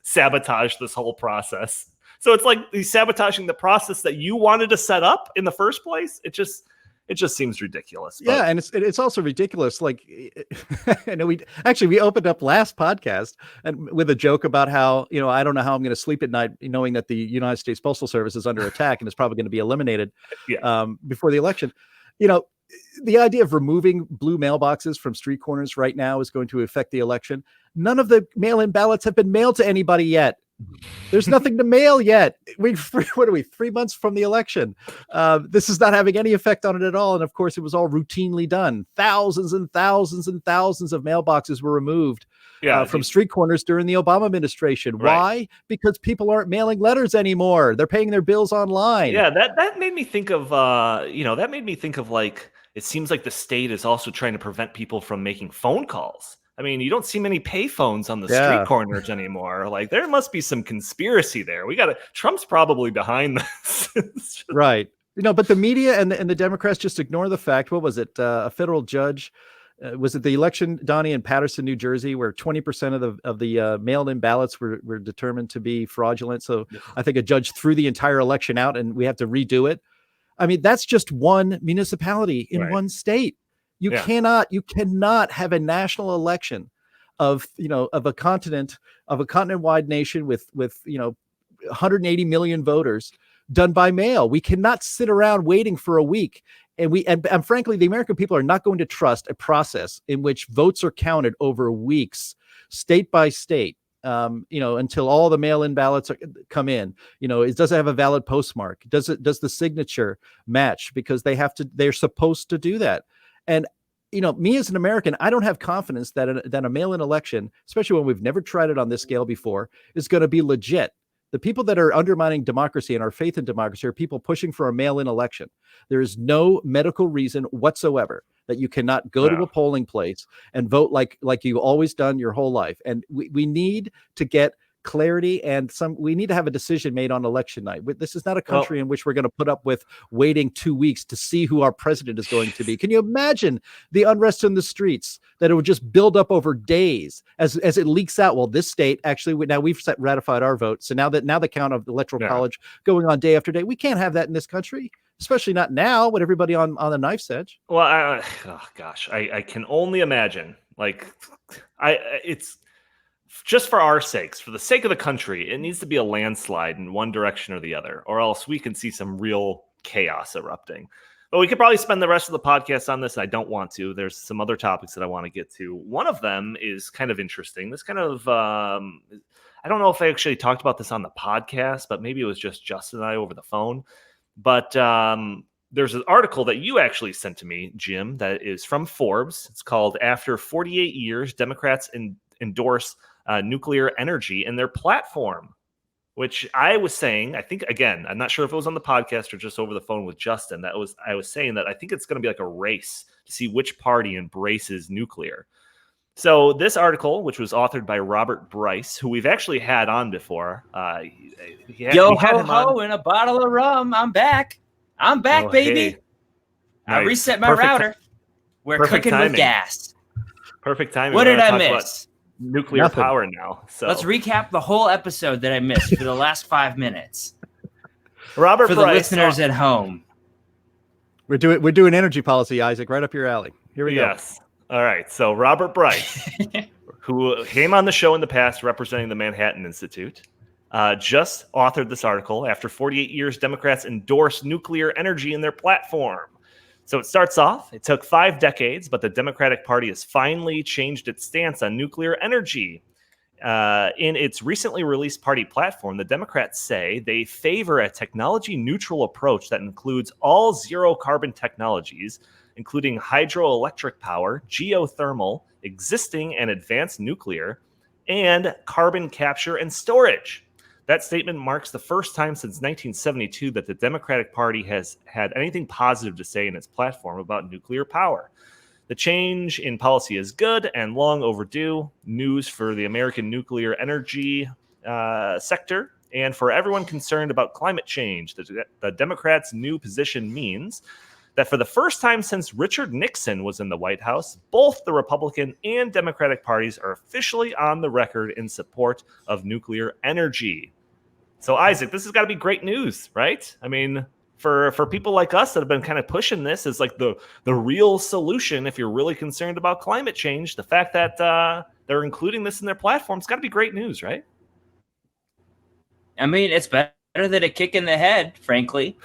sabotage this whole process. So it's like he's sabotaging the process that you wanted to set up in the first place. It just seems ridiculous. But. Yeah, and it's also ridiculous. Like, we opened up last podcast and with a joke about how I don't know how I'm going to sleep at night knowing that the United States Postal Service is under attack and is probably going to be eliminated before the election. The idea of removing blue mailboxes from street corners right now is going to affect the election. None of the mail-in ballots have been mailed to anybody yet. There's nothing to mail yet. What are we, 3 months from the election? This is not having any effect on it at all. And of course, it was all routinely done. Thousands and thousands and thousands of mailboxes were removed from street corners during the Obama administration. Right. Why? Because people aren't mailing letters anymore. They're paying their bills online. Yeah, that made me think of, like, it seems like the state is also trying to prevent people from making phone calls. I mean, you don't see many payphones on the street corners anymore. Like, there must be some conspiracy there. Trump's probably behind this. Right. But the media and the Democrats just ignore the fact. What was it? A federal judge, was it the election, Donnie, in Paterson, New Jersey, where 20% of the mailed-in ballots were determined to be fraudulent. So I think a judge threw the entire election out and we have to redo it. I mean, that's just one municipality in one state. You cannot have a national election of a continent-wide nation with 180 million voters done by mail. We cannot sit around waiting for a week. And frankly, the American people are not going to trust a process in which votes are counted over weeks, state by state. Until all the mail-in ballots come in, does it have a valid postmark? Does the signature match? Because they're supposed to do that. And, me as an American, I don't have confidence that a mail-in election, especially when we've never tried it on this scale before, is going to be legit. The people that are undermining democracy and our faith in democracy are people pushing for a mail-in election. There is no medical reason whatsoever that you cannot go to a polling place and vote like you've always done your whole life. And we need to get clarity and we need to have a decision made on election night. This is not a country in which we're going to put up with waiting 2 weeks to see who our president is going to be. Can you imagine the unrest in the streets that it would just build up over days as it leaks out? Well, this state actually, now we've ratified our vote. So now the count of the electoral college going on day after day, we can't have that in this country. Especially not now with everybody on the knife's edge. Well, I can only imagine. Like, it's just for our sakes, for the sake of the country, it needs to be a landslide in one direction or the other, or else we can see some real chaos erupting. But we could probably spend the rest of the podcast on this. I don't want to. There's some other topics that I want to get to. One of them is kind of interesting. This kind of, I don't know if I actually talked about this on the podcast, but maybe it was just Justin and I over the phone. But there's an article that you actually sent to me, Jim, that is from Forbes. It's called "After 48 Years, Democrats Endorse Nuclear Energy in Their Platform." which I was saying, I think, again, I'm not sure if it was on the podcast or just over the phone with Justin, I was saying that I think it's going to be like a race to see which party embraces nuclear. So this article, which was authored by Robert Bryce, who we've actually had on before. Yo ho ho and a bottle of rum. I'm back. I'm back, baby. Hey. I reset my router. We're cooking timing. With gas. Perfect timing. What did I miss? Nuclear power now. So let's recap the whole episode that I missed for the last 5 minutes. Robert for Bryce, the listeners at home. We're doing energy policy, Isaac, right up your alley. Here we go. Yes. All right. So Robert Bryce, who came on the show in the past representing the Manhattan Institute, just authored this article. After 48 years, Democrats endorse nuclear energy in their platform. So it starts off, it took 5 decades, but the Democratic Party has finally changed its stance on nuclear energy. In its recently released party platform, the Democrats say they favor a technology-neutral approach that includes all zero-carbon technologies, including hydroelectric power, geothermal, existing and advanced nuclear, and carbon capture and storage. That statement marks the first time since 1972 that the Democratic Party has had anything positive to say in its platform about nuclear power. The change in policy is good and long overdue news for the American nuclear energy sector and for everyone concerned about climate change. The Democrats' new position means that for the first time since Richard Nixon was in the White House, both the Republican and Democratic parties are officially on the record in support of nuclear energy. So, Isaac, this has got to be great news, right? I mean, for people like us that have been kind of pushing this as like the real solution if you're really concerned about climate change, the fact that they're including this in their platform, it's got to be great news, right? I mean, it's better than a kick in the head, frankly.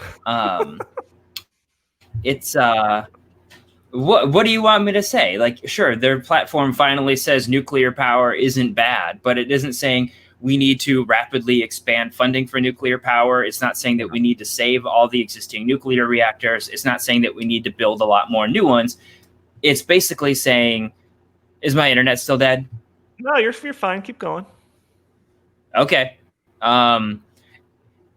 It's what do you want me to say? Like, sure, their platform finally says nuclear power isn't bad, but it isn't saying we need to rapidly expand funding for nuclear power. It's not saying that we need to save all the existing nuclear reactors. It's not saying that we need to build a lot more new ones. It's basically saying, is my internet still dead? No, you're fine. Keep going. Okay.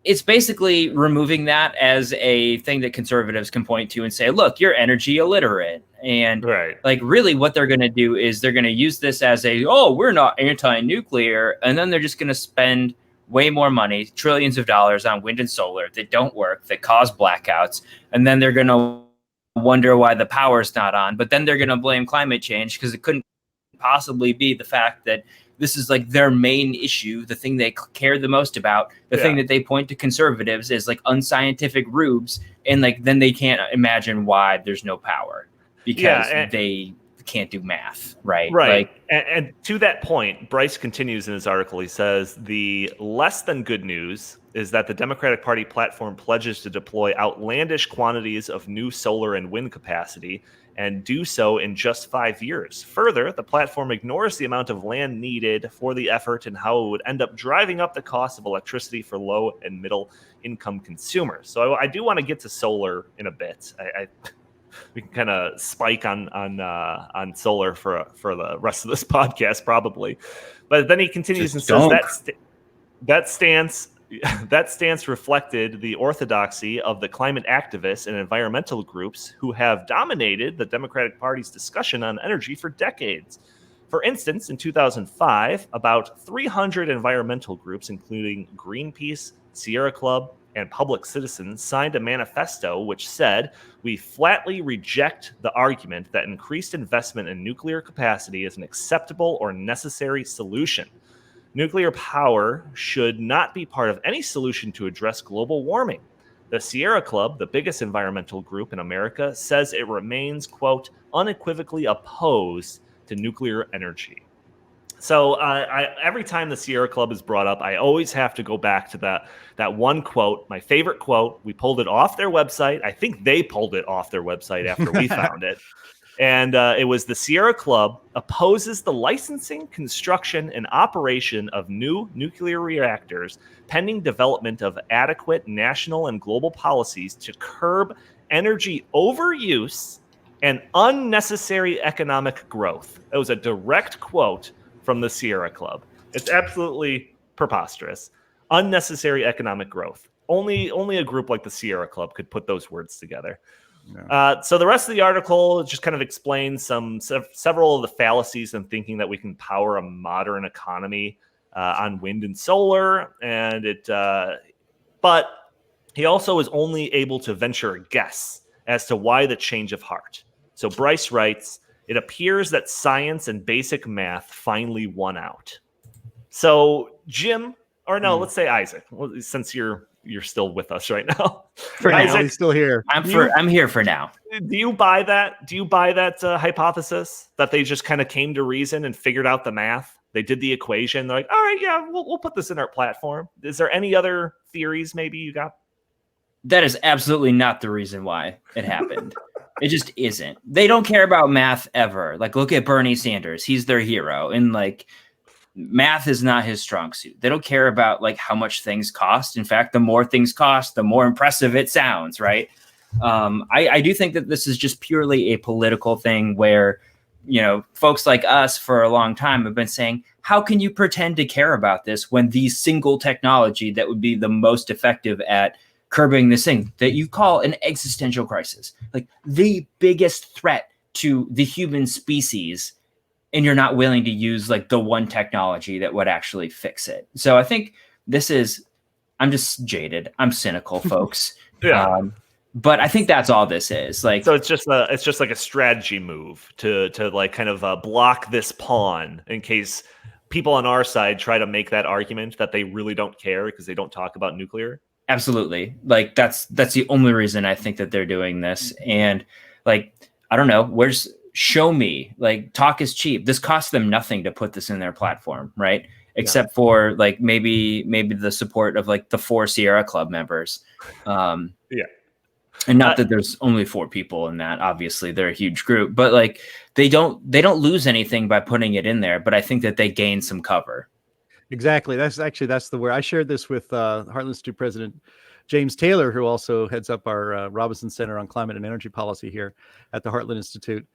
It's basically removing that as a thing that conservatives can point to and say, look, you're energy illiterate. And like really what they're going to do is they're going to use this as we're not anti-nuclear. And then they're just going to spend way more money, trillions of dollars on wind and solar that don't work, that cause blackouts. And then they're going to wonder why the power's not on. But then they're going to blame climate change because it couldn't possibly be the fact that this is like their main issue, the thing they care the most about, the thing that they point to conservatives is like unscientific rubes. And like, then they can't imagine why there's no power because they can't do math. Right. Right. Like, and to that point, Bryce continues in his article. He says the less than good news is that the Democratic Party platform pledges to deploy outlandish quantities of new solar and wind capacity and do so in just 5 years. Further, the platform ignores the amount of land needed for the effort and how it would end up driving up the cost of electricity for low and middle income consumers. So I do want to get to solar in a bit. We can kind of spike on solar for the rest of this podcast probably, but then he continues and says that stance reflected the orthodoxy of the climate activists and environmental groups who have dominated the Democratic Party's discussion on energy for decades. For instance, in 2005, about 300 environmental groups, including Greenpeace, Sierra Club, and Public Citizens, signed a manifesto which said, "We flatly reject the argument that increased investment in nuclear capacity is an acceptable or necessary solution. Nuclear power should not be part of any solution to address global warming." The Sierra Club, the biggest environmental group in America, says it remains, quote, unequivocally opposed to nuclear energy. So every time the Sierra Club is brought up, I always have to go back to that one quote, my favorite quote. We pulled it off their website. I think they pulled it off their website after we found it. And it was the Sierra Club opposes the licensing, construction, and operation of new nuclear reactors pending development of adequate national and global policies to curb energy overuse and unnecessary economic growth. That was a direct quote from the Sierra Club. It's absolutely preposterous. Unnecessary economic growth. Only a group like the Sierra Club could put those words together. Yeah. So the rest of the article just kind of explains several of the fallacies in thinking that we can power a modern economy on wind and solar, and but he also is only able to venture a guess as to why the change of heart. So Bryce writes, it appears that science and basic math finally won out. So Jim, or no, let's say Isaac, since you're still with us right now. Isaac, he's still here. I'm here for now. Do you buy that? Do you buy that hypothesis that they just kind of came to reason and figured out the math? They did the equation. They're like, all right, yeah, we'll put this in our platform. Is there any other theories maybe you got? That is absolutely not the reason why it happened. It just isn't. They don't care about math ever. Like, look at Bernie Sanders. He's their hero. And like, math is not his strong suit. They don't care about like how much things cost. In fact, the more things cost, the more impressive it sounds, right? I do think that this is just purely a political thing where, you know, folks like us for a long time have been saying, how can you pretend to care about this when the single technology that would be the most effective at curbing this thing that you call an existential crisis, like the biggest threat to the human species, and you're not willing to use like the one technology that would actually fix it. So I think I'm just jaded. I'm cynical, folks. Yeah. But I think that's all this is. Like, so it's just like a strategy move to like kind of block this pawn in case people on our side try to make that argument that they really don't care because they don't talk about nuclear. Absolutely. Like that's the only reason I think that they're doing this. And like, I don't know, show me, like, talk is cheap. This costs them nothing to put this in their platform, right? Except for like maybe the support of like the 4 Sierra Club members. And not that there's only 4 people in that, obviously they're a huge group, but like they don't lose anything by putting it in there, but I think that they gain some cover. Exactly. That's the word. I shared this with Heartland Institute President James Taylor, who also heads up our Robinson Center on Climate and Energy Policy here at the Heartland Institute.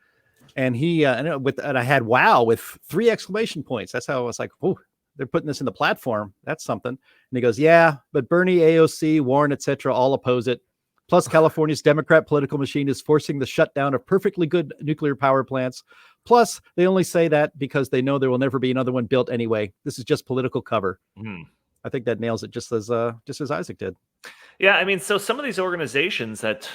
And he and I had wow with 3 exclamation points. That's how I was like, oh, they're putting this in the platform. That's something. And he goes, yeah, but Bernie, AOC, Warren, etc., all oppose it. Plus, California's Democrat political machine is forcing the shutdown of perfectly good nuclear power plants. Plus, they only say that because they know there will never be another one built anyway. This is just political cover. I think that nails it, just as Isaac did. Yeah, I mean, so some of these organizations that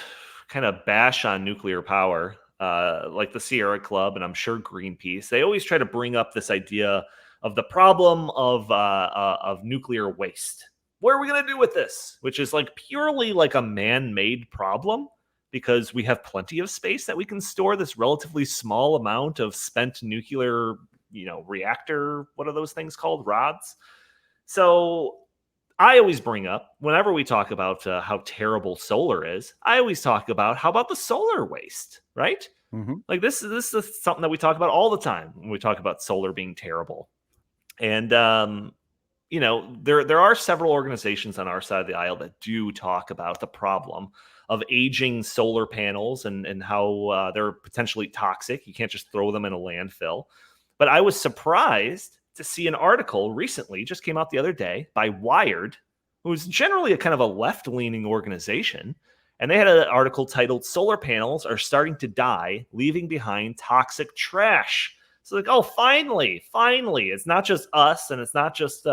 kind of bash on nuclear power, like the Sierra Club and I'm sure Greenpeace, they always try to bring up this idea of the problem of nuclear waste. What are we going to do with this? Which is like purely like a man-made problem because we have plenty of space that we can store this relatively small amount of spent nuclear, reactor. What are those things called? Rods. So I always bring up, whenever we talk about how terrible solar is, I always talk about how about the solar waste, right? Mm-hmm. Like this is something that we talk about all the time when we talk about solar being terrible. And, there are several organizations on our side of the aisle that do talk about the problem of aging solar panels and how they're potentially toxic. You can't just throw them in a landfill. But I was surprised to see an article recently, just came out the other day, by Wired, who's generally a kind of a left-leaning organization. And they had an article titled, "Solar Panels Are Starting to Die, Leaving Behind Toxic Trash." So like, oh, finally, it's not just us and it's not just,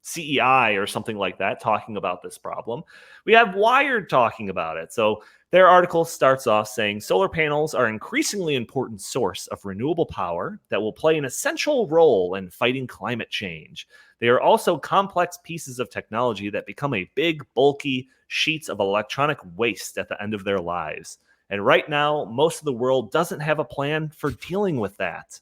CEI or something like that talking about this problem. We have Wired talking about it. So their article starts off saying, solar panels are an increasingly important source of renewable power that will play an essential role in fighting climate change. They are also complex pieces of technology that become a big, bulky sheets of electronic waste at the end of their lives. And right now, most of the world doesn't have a plan for dealing with that.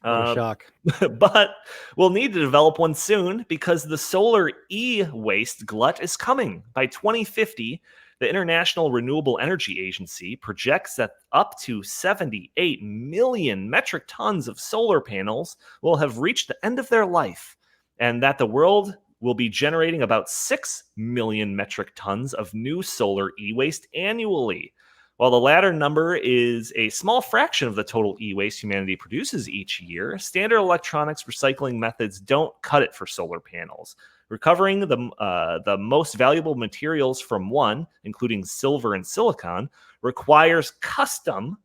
What a shock. But we'll need to develop one soon because the solar e-waste glut is coming. By 2050, the International Renewable Energy Agency projects that up to 78 million metric tons of solar panels will have reached the end of their life, and that the world will be generating about 6 million metric tons of new solar e-waste annually. While the latter number is a small fraction of the total e-waste humanity produces each year, standard electronics recycling methods don't cut it for solar panels. Recovering the most valuable materials from one, including silver and silicon, requires custom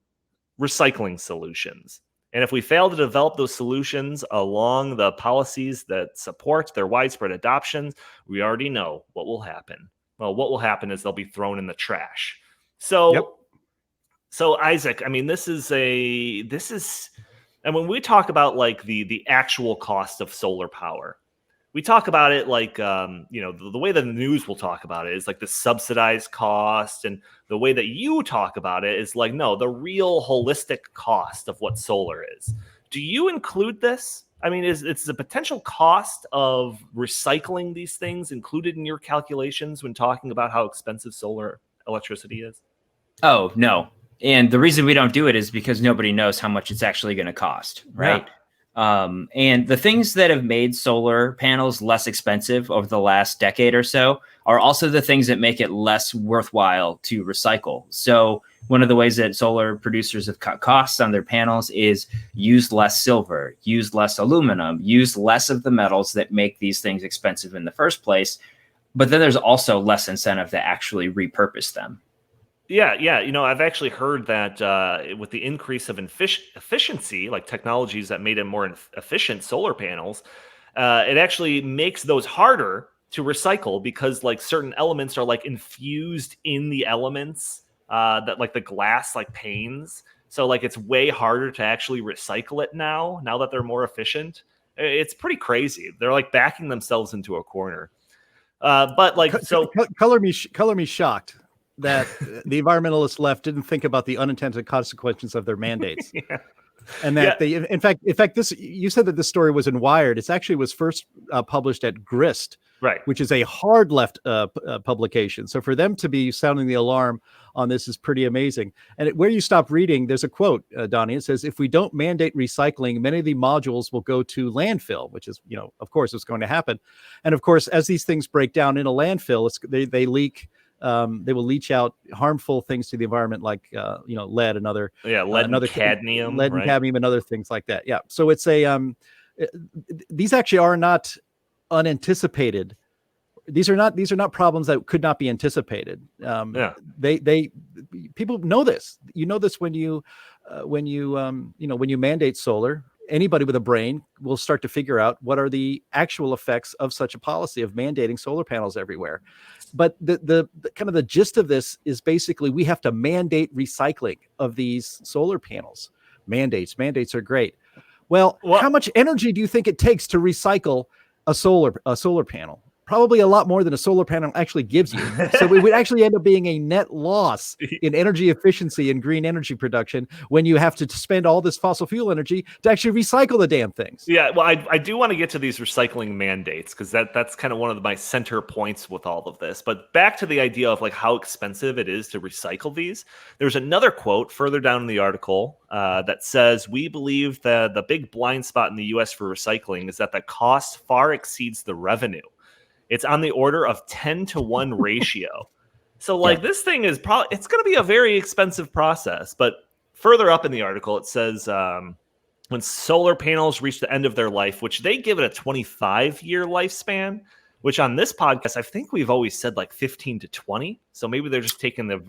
recycling solutions. And if we fail to develop those solutions along the policies that support their widespread adoption, we already know what will happen. Well, what will happen is they'll be thrown in the trash. So Isaac, I mean, this is, and when we talk about like the actual cost of solar power, we talk about it like, the way the news will talk about it is like the subsidized cost. And the way that you talk about it is like, no, the real holistic cost of what solar is. Do you include this? I mean, it's the potential cost of recycling these things included in your calculations when talking about how expensive solar electricity is? Oh, no. And the reason we don't do it is because nobody knows how much it's actually going to cost, right? Yeah. And the things that have made solar panels less expensive over the last decade or so are also the things that make it less worthwhile to recycle. So one of the ways that solar producers have cut costs on their panels is use less silver, use less aluminum, use less of the metals that make these things expensive in the first place. But then there's also less incentive to actually repurpose them. Yeah. I've actually heard that with the increase of efficiency, like technologies that made it more efficient solar panels, it actually makes those harder to recycle because like certain elements are like infused in the elements that like the glass like panes. So like it's way harder to actually recycle it now that they're more efficient. It's pretty crazy. They're like backing themselves into a corner. But like, so color me shocked that the environmentalist left didn't think about the unintended consequences of their mandates. Yeah. And that they, in fact, this, you said that this story was in Wired. It actually was first published at Grist, right, which is a hard left publication. So for them to be sounding the alarm on this is pretty amazing. And where you stop reading, there's a quote, Donnie. It says, if we don't mandate recycling, many of the modules will go to landfill, which is, of course, what's going to happen. And of course, as these things break down in a landfill, they leak. They will leach out harmful things to the environment, like lead and other and cadmium, and cadmium and other things like that. Yeah, so it's these actually are not unanticipated. These are not problems that could not be anticipated. They people know this. You know this when you mandate solar. Anybody with a brain will start to figure out what are the actual effects of such a policy of mandating solar panels everywhere. But the kind of the gist of this is basically we have to mandate recycling of these solar panels. Mandates are great. Well, how much energy do you think it takes to recycle a solar panel? Probably a lot more than a solar panel actually gives you. So it would actually end up being a net loss in energy efficiency and green energy production when you have to spend all this fossil fuel energy to actually recycle the damn things. Yeah, well, I do want to get to these recycling mandates because that's kind of one of my center points with all of this. But back to the idea of like how expensive it is to recycle these. There's another quote further down in the article that says, we believe that the big blind spot in the U.S. for recycling is that the cost far exceeds the revenue. It's on the order of 10-to-1 ratio. So like this thing is probably, it's going to be a very expensive process. But further up in the article, it says when solar panels reach the end of their life, which they give it a 25-year lifespan, which on this podcast, I think we've always said like 15 to 20. So maybe they're just taking the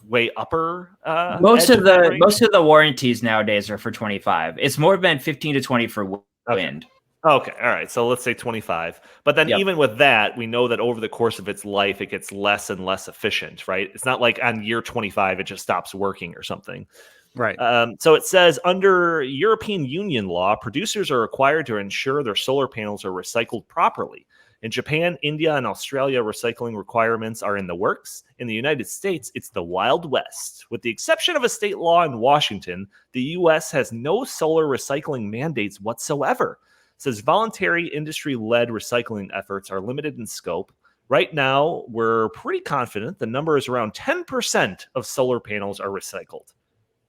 way upper. Most of the warranties nowadays are for 25. It's more been 15 to 20 for wind. Okay. All right. So let's say 25. But then even with that, we know that over the course of its life, it gets less and less efficient, right? It's not like on year 25, it just stops working or something. Right. So it says under European Union law, producers are required to ensure their solar panels are recycled properly. In Japan, India, and Australia, recycling requirements are in the works. In the United States, it's the Wild West. With the exception of a state law in Washington, the U.S. has no solar recycling mandates whatsoever. Says voluntary industry-led recycling efforts are limited in scope. Right now, we're pretty confident the number is around 10% of solar panels are recycled.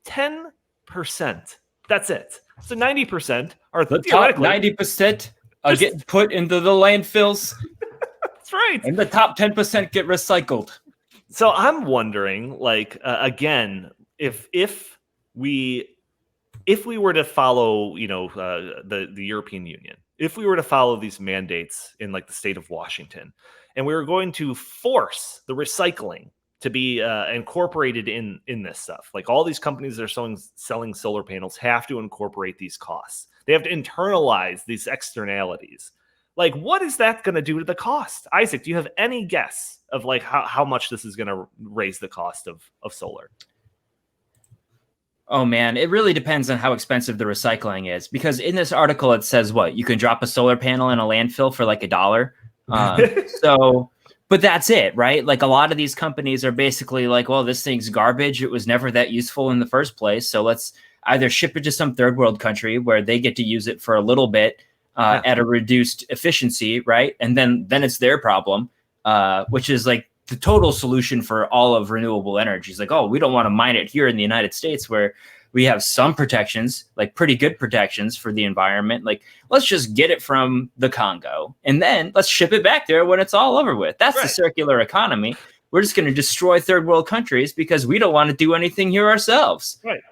10%. That's it. So 90% are theoretically 90% are getting put into the landfills. That's right. And the top 10% get recycled. So I'm wondering, like, again, if we were to follow, the European Union, if we were to follow these mandates in like the state of Washington, and we were going to force the recycling to be incorporated in this stuff, like all these companies that are selling solar panels have to incorporate these costs. They have to internalize these externalities. Like, what is that going to do to the cost? Isaac, do you have any guess of like how much this is going to raise the cost of solar? Oh man, it really depends on how expensive the recycling is, because in this article it says what you can drop a solar panel in a landfill for like $1. So, but that's it, right? Like a lot of these companies are basically like, well, this thing's garbage. It was never that useful in the first place. So let's either ship it to some third world country where they get to use it for a little bit at a reduced efficiency, right? And then it's their problem, which is like the total solution for all of renewable energy. Is like, oh, we don't want to mine it here in the United States where we have some protections, like pretty good protections for the environment. Like, let's just get it from the Congo and then let's ship it back there when it's all over with. That's the circular economy. We're just going to destroy third world countries because we don't want to do anything here ourselves. Right.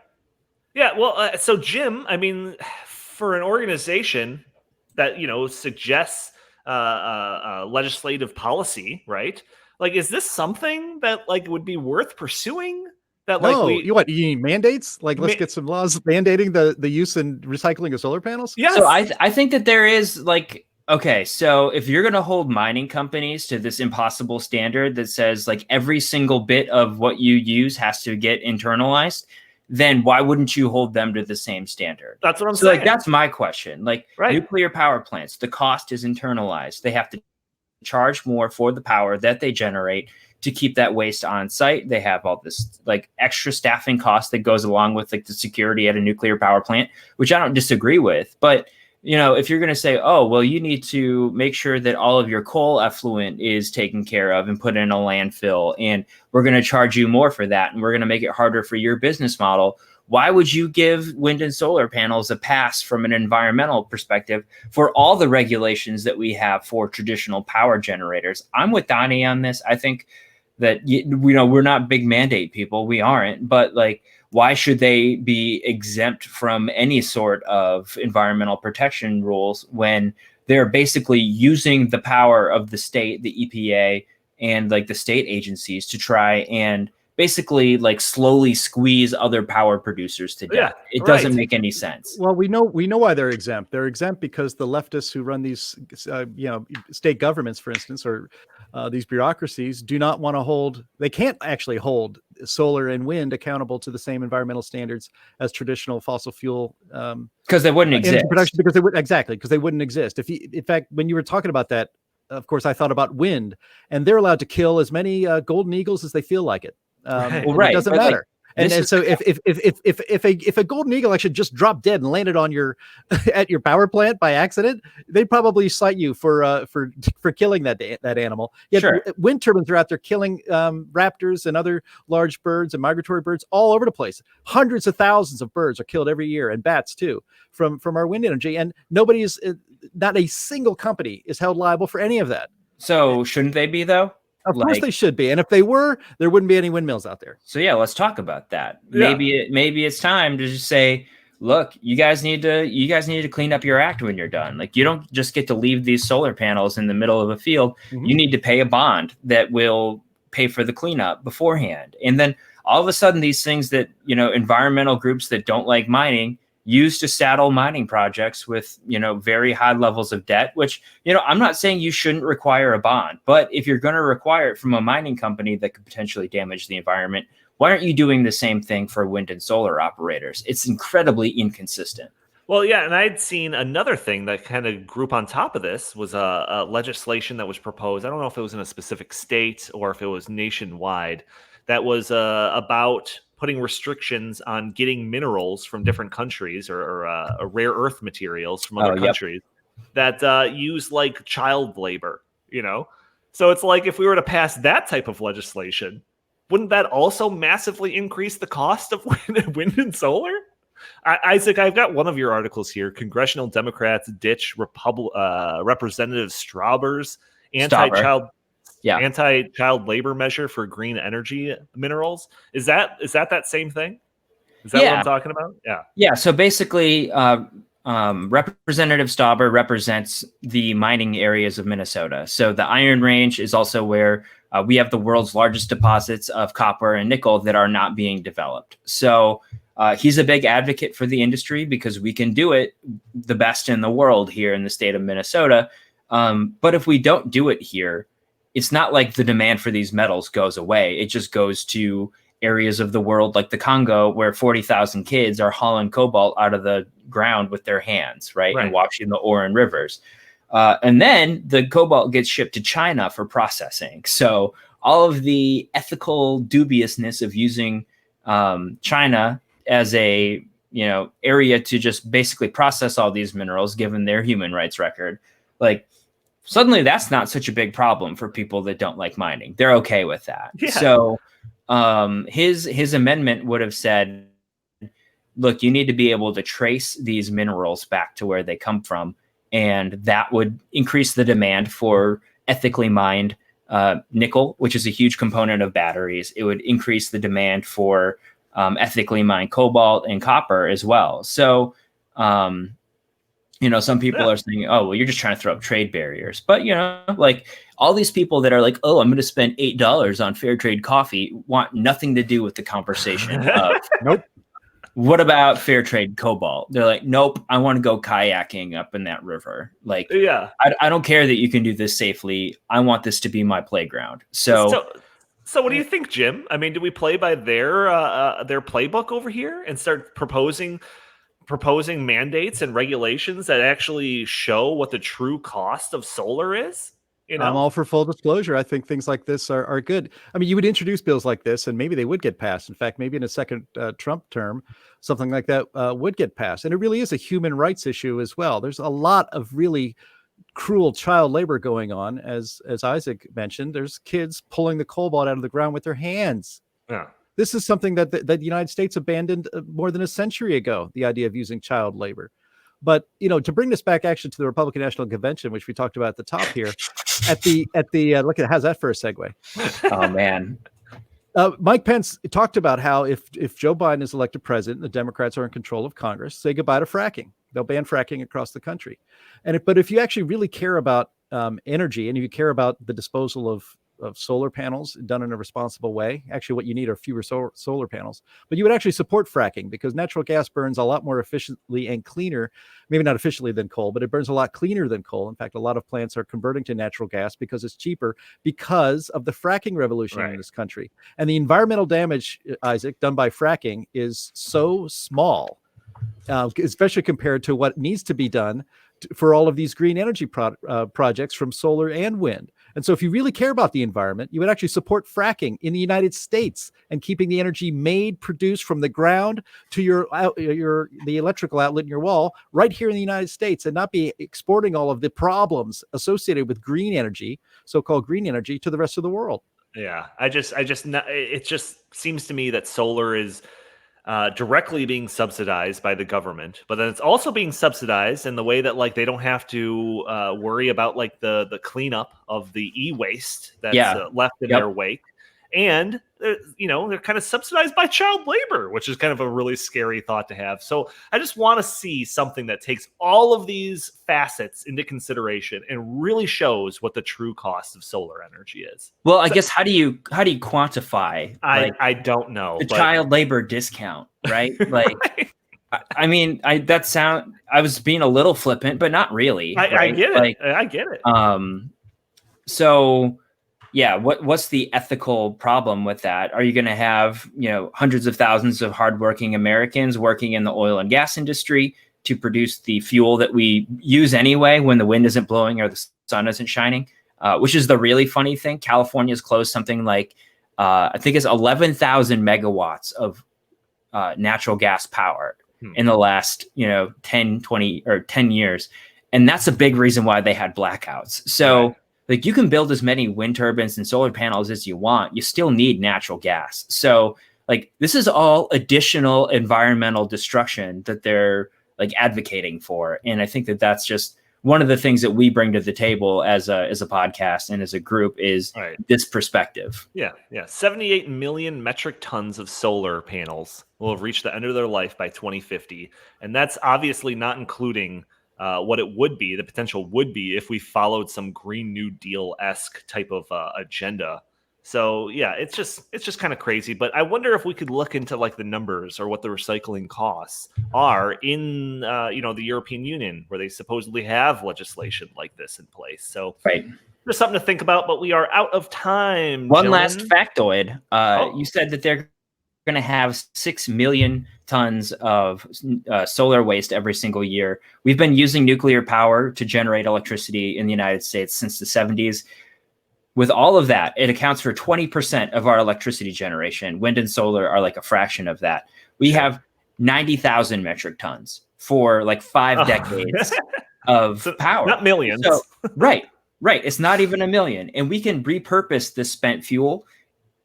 Yeah. Well, so Jim, I mean, for an organization that, suggests legislative policy, right? Like, is this something that like would be worth pursuing? That no, you need mandates? Like, let's get some laws mandating the use and recycling of solar panels? Yeah. So I think that there is like, okay, so if you're going to hold mining companies to this impossible standard that says like every single bit of what you use has to get internalized, then why wouldn't you hold them to the same standard? That's what I'm saying. Like, that's my question. Like nuclear power plants, the cost is internalized. They have to charge more for the power that they generate to keep that waste on site. They have all this like extra staffing cost that goes along with like the security at a nuclear power plant, which I don't disagree with. But, if you're going to say, oh, well, you need to make sure that all of your coal effluent is taken care of and put in a landfill, and we're going to charge you more for that, and we're going to make it harder for your business model. Why would you give wind and solar panels a pass from an environmental perspective for all the regulations that we have for traditional power generators? I'm with Donnie on this. I think that, we're not big mandate people. We aren't. But like, why should they be exempt from any sort of environmental protection rules when they're basically using the power of the state, the EPA, and like the state agencies to try and basically like slowly squeeze other power producers to death? It doesn't make any sense. Well, we know why they're exempt. They're exempt because the leftists who run these, state governments, for instance, or these bureaucracies do not want to hold. They can't actually hold solar and wind accountable to the same environmental standards as traditional fossil fuel. Because they wouldn't exist. Because they wouldn't exist. In fact, when you were talking about that, of course, I thought about wind, and they're allowed to kill as many golden eagles as they feel like it. It doesn't matter. And so if a golden eagle actually just dropped dead and landed on your at your power plant by accident, they'd probably cite you for killing that animal. Yet wind turbines are out there killing raptors and other large birds and migratory birds all over the place. Hundreds of thousands of birds are killed every year, and bats too, from our wind energy. And not a single company is held liable for any of that. So shouldn't they be, though? Of course they should be. And if they were, there wouldn't be any windmills out there. So yeah, let's talk about that. Maybe it's time to just say, look, you guys need to clean up your act when you're done. Like, you don't just get to leave these solar panels in the middle of a field. Mm-hmm. You need to pay a bond that will pay for the cleanup beforehand. And then all of a sudden, these things that, environmental groups that don't like mining use to saddle mining projects with, very high levels of debt, which, I'm not saying you shouldn't require a bond, but if you're going to require it from a mining company that could potentially damage the environment, why aren't you doing the same thing for wind and solar operators? It's incredibly inconsistent. Well, yeah, and I'd seen another thing that kind of group on top of this was a legislation that was proposed. I don't know if it was in a specific state or if it was nationwide, that was about putting restrictions on getting minerals from different countries or rare earth materials from other countries that use like child labor, So it's like, if we were to pass that type of legislation, wouldn't that also massively increase the cost of wind and solar? Isaac, I've got one of your articles here. Congressional Democrats ditch Representative Stauber's anti-child anti-child labor measure for green energy minerals. Is that same thing? Is that what I'm talking about? Yeah. Yeah. So basically, Representative Stauber represents the mining areas of Minnesota. So the Iron Range is also where we have the world's largest deposits of copper and nickel that are not being developed. So he's a big advocate for the industry because we can do it the best in the world here in the state of Minnesota. But if we don't do it here, it's not like the demand for these metals goes away. It just goes to areas of the world like the Congo, where 40,000 kids are hauling cobalt out of the ground with their hands, right? And washing the ore in rivers. And then the cobalt gets shipped to China for processing. So all of the ethical dubiousness of using China as a area to just basically process all these minerals, given their human rights record, like suddenly that's not such a big problem for people that don't like mining. They're okay with that. Yeah. So his amendment would have said, look, you need to be able to trace these minerals back to where they come from. And that would increase the demand for ethically mined nickel, which is a huge component of batteries. It would increase the demand for ethically mined cobalt and copper as well. So, some people are saying, oh, well, you're just trying to throw up trade barriers. But, like all these people that are like, oh, I'm going to spend $8 on fair trade coffee want nothing to do with the conversation of, nope. What about fair trade cobalt? They're like, nope, I want to go kayaking up in that river. Like, yeah, I don't care that you can do this safely. I want this to be my playground. So what do you think, Jim? I mean, do we play by their playbook over here and start proposing mandates and regulations that actually show what the true cost of solar is? I'm all for full disclosure. I think things like this are good. I mean, you would introduce bills like this and maybe they would get passed. In fact, maybe in a second Trump term, something like that would get passed. And it really is a human rights issue as well. There's a lot of really cruel child labor going on. As Isaac mentioned, there's kids pulling the cobalt out of the ground with their hands. Yeah. This is something that the United States abandoned more than a century ago, the idea of using child labor. But, to bring this back actually to the Republican National Convention, which we talked about at the top here, at the look at how's that for a segue? Oh, man. Mike Pence talked about how if Joe Biden is elected president, the Democrats are in control of Congress, say goodbye to fracking. They'll ban fracking across the country. But if you actually really care about energy and you care about the disposal of solar panels done in a responsible way, actually what you need are fewer solar panels, but you would actually support fracking because natural gas burns a lot more efficiently and cleaner, maybe not efficiently than coal, but it burns a lot cleaner than coal. In fact, a lot of plants are converting to natural gas because it's cheaper because of the fracking revolution in this country. And the environmental damage, Isaac, done by fracking is so small, especially compared to what needs to be done for all of these green energy projects from solar and wind. And so if you really care about the environment, you would actually support fracking in the United States and keeping the energy produced from the ground to the electrical outlet in your wall right here in the United States, and not be exporting all of the problems associated with green energy, so-called green energy, to the rest of the world. Yeah, it just seems to me that solar is directly being subsidized by the government, but then it's also being subsidized in the way that they don't have to worry about the cleanup of the e-waste that's left in their wake. And they're kind of subsidized by child labor, which is kind of a really scary thought to have. So I just want to see something that takes all of these facets into consideration and really shows what the true cost of solar energy is. Well, I guess how do you quantify? I don't know. The child labor discount, right? I mean, I was being a little flippant, but not really. I get it. I get it. So. Yeah, what's the ethical problem with that? Are you going to have, hundreds of thousands of hardworking Americans working in the oil and gas industry to produce the fuel that we use anyway when the wind isn't blowing or the sun isn't shining? Which is the really funny thing. California's closed something like, I think it's 11,000 megawatts of natural gas power in the last, 10 years. And that's a big reason why they had blackouts. So you can build as many wind turbines and solar panels as you want. You still need natural gas. So this is all additional environmental destruction that they're advocating for. And I think that that's just one of the things that we bring to the table as a podcast and as a group is this perspective. Yeah. 78 million metric tons of solar panels will have reached the end of their life by 2050. And that's obviously not including what it would be, the potential would be if we followed some Green New Deal-esque type of agenda. So yeah, it's just kind of crazy. But I wonder if we could look into like the numbers or what the recycling costs are in the European Union, where they supposedly have legislation like this in place. So there's something to think about. But we are out of time. One last factoid: you said that they're going to have 6 million tons of solar waste every single year. We've been using nuclear power to generate electricity in the United States since the 70s. With all of that, it accounts for 20% of our electricity generation. Wind and solar are like a fraction of that. We have 90,000 metric tons for like 5 decades of power. Not millions. So, right. It's not even a million. And we can repurpose this spent fuel,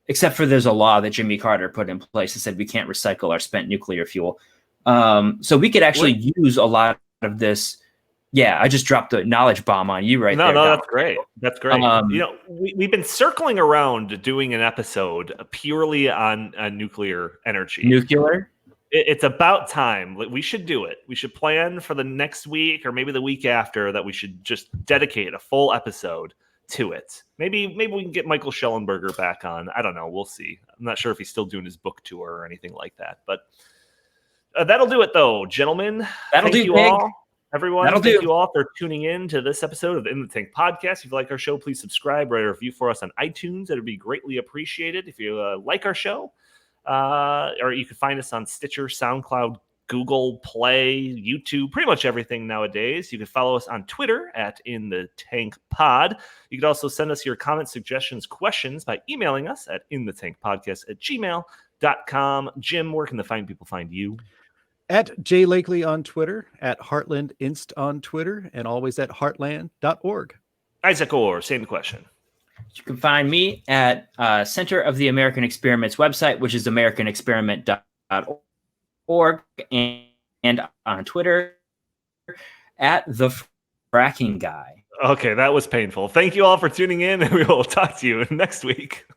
except for there's a law that Jimmy Carter put in place that said we can't recycle our spent nuclear fuel. So we could actually use a lot of this. Yeah, I just dropped a knowledge bomb on you there. No, that's great. That's great. We've been circling around doing an episode purely on nuclear energy. Nuclear? It's about time. We should do it. We should plan for the next week or maybe the week after that we should just dedicate a full episode to it. Maybe we can get Michael Schellenberger back on. I don't know. We'll see. I'm not sure if he's still doing his book tour or anything like that. But that'll do it, though, gentlemen. That'll do, you Pig. all. Everyone, thank you all for tuning in to this episode of the In the Tank podcast. If you like our show, please subscribe, write a review for us on iTunes. It would be greatly appreciated. If you like our show, or you can find us on Stitcher, SoundCloud, Google Play, YouTube, pretty much everything nowadays. You can follow us on Twitter at In the Tank Pod. You can also send us your comments, suggestions, questions by emailing us at inthetankpodcast@gmail.com. Jim, where can the fine people find you? At Jay Lakely on Twitter, at Heartland Inst on Twitter, and always at heartland.org. Isaac Orr, same question. You can find me at Center of the American Experiments website, which is americanexperiment.org, and on Twitter at The Fracking Guy. Okay, that was painful. Thank you all for tuning in, and we will talk to you next week.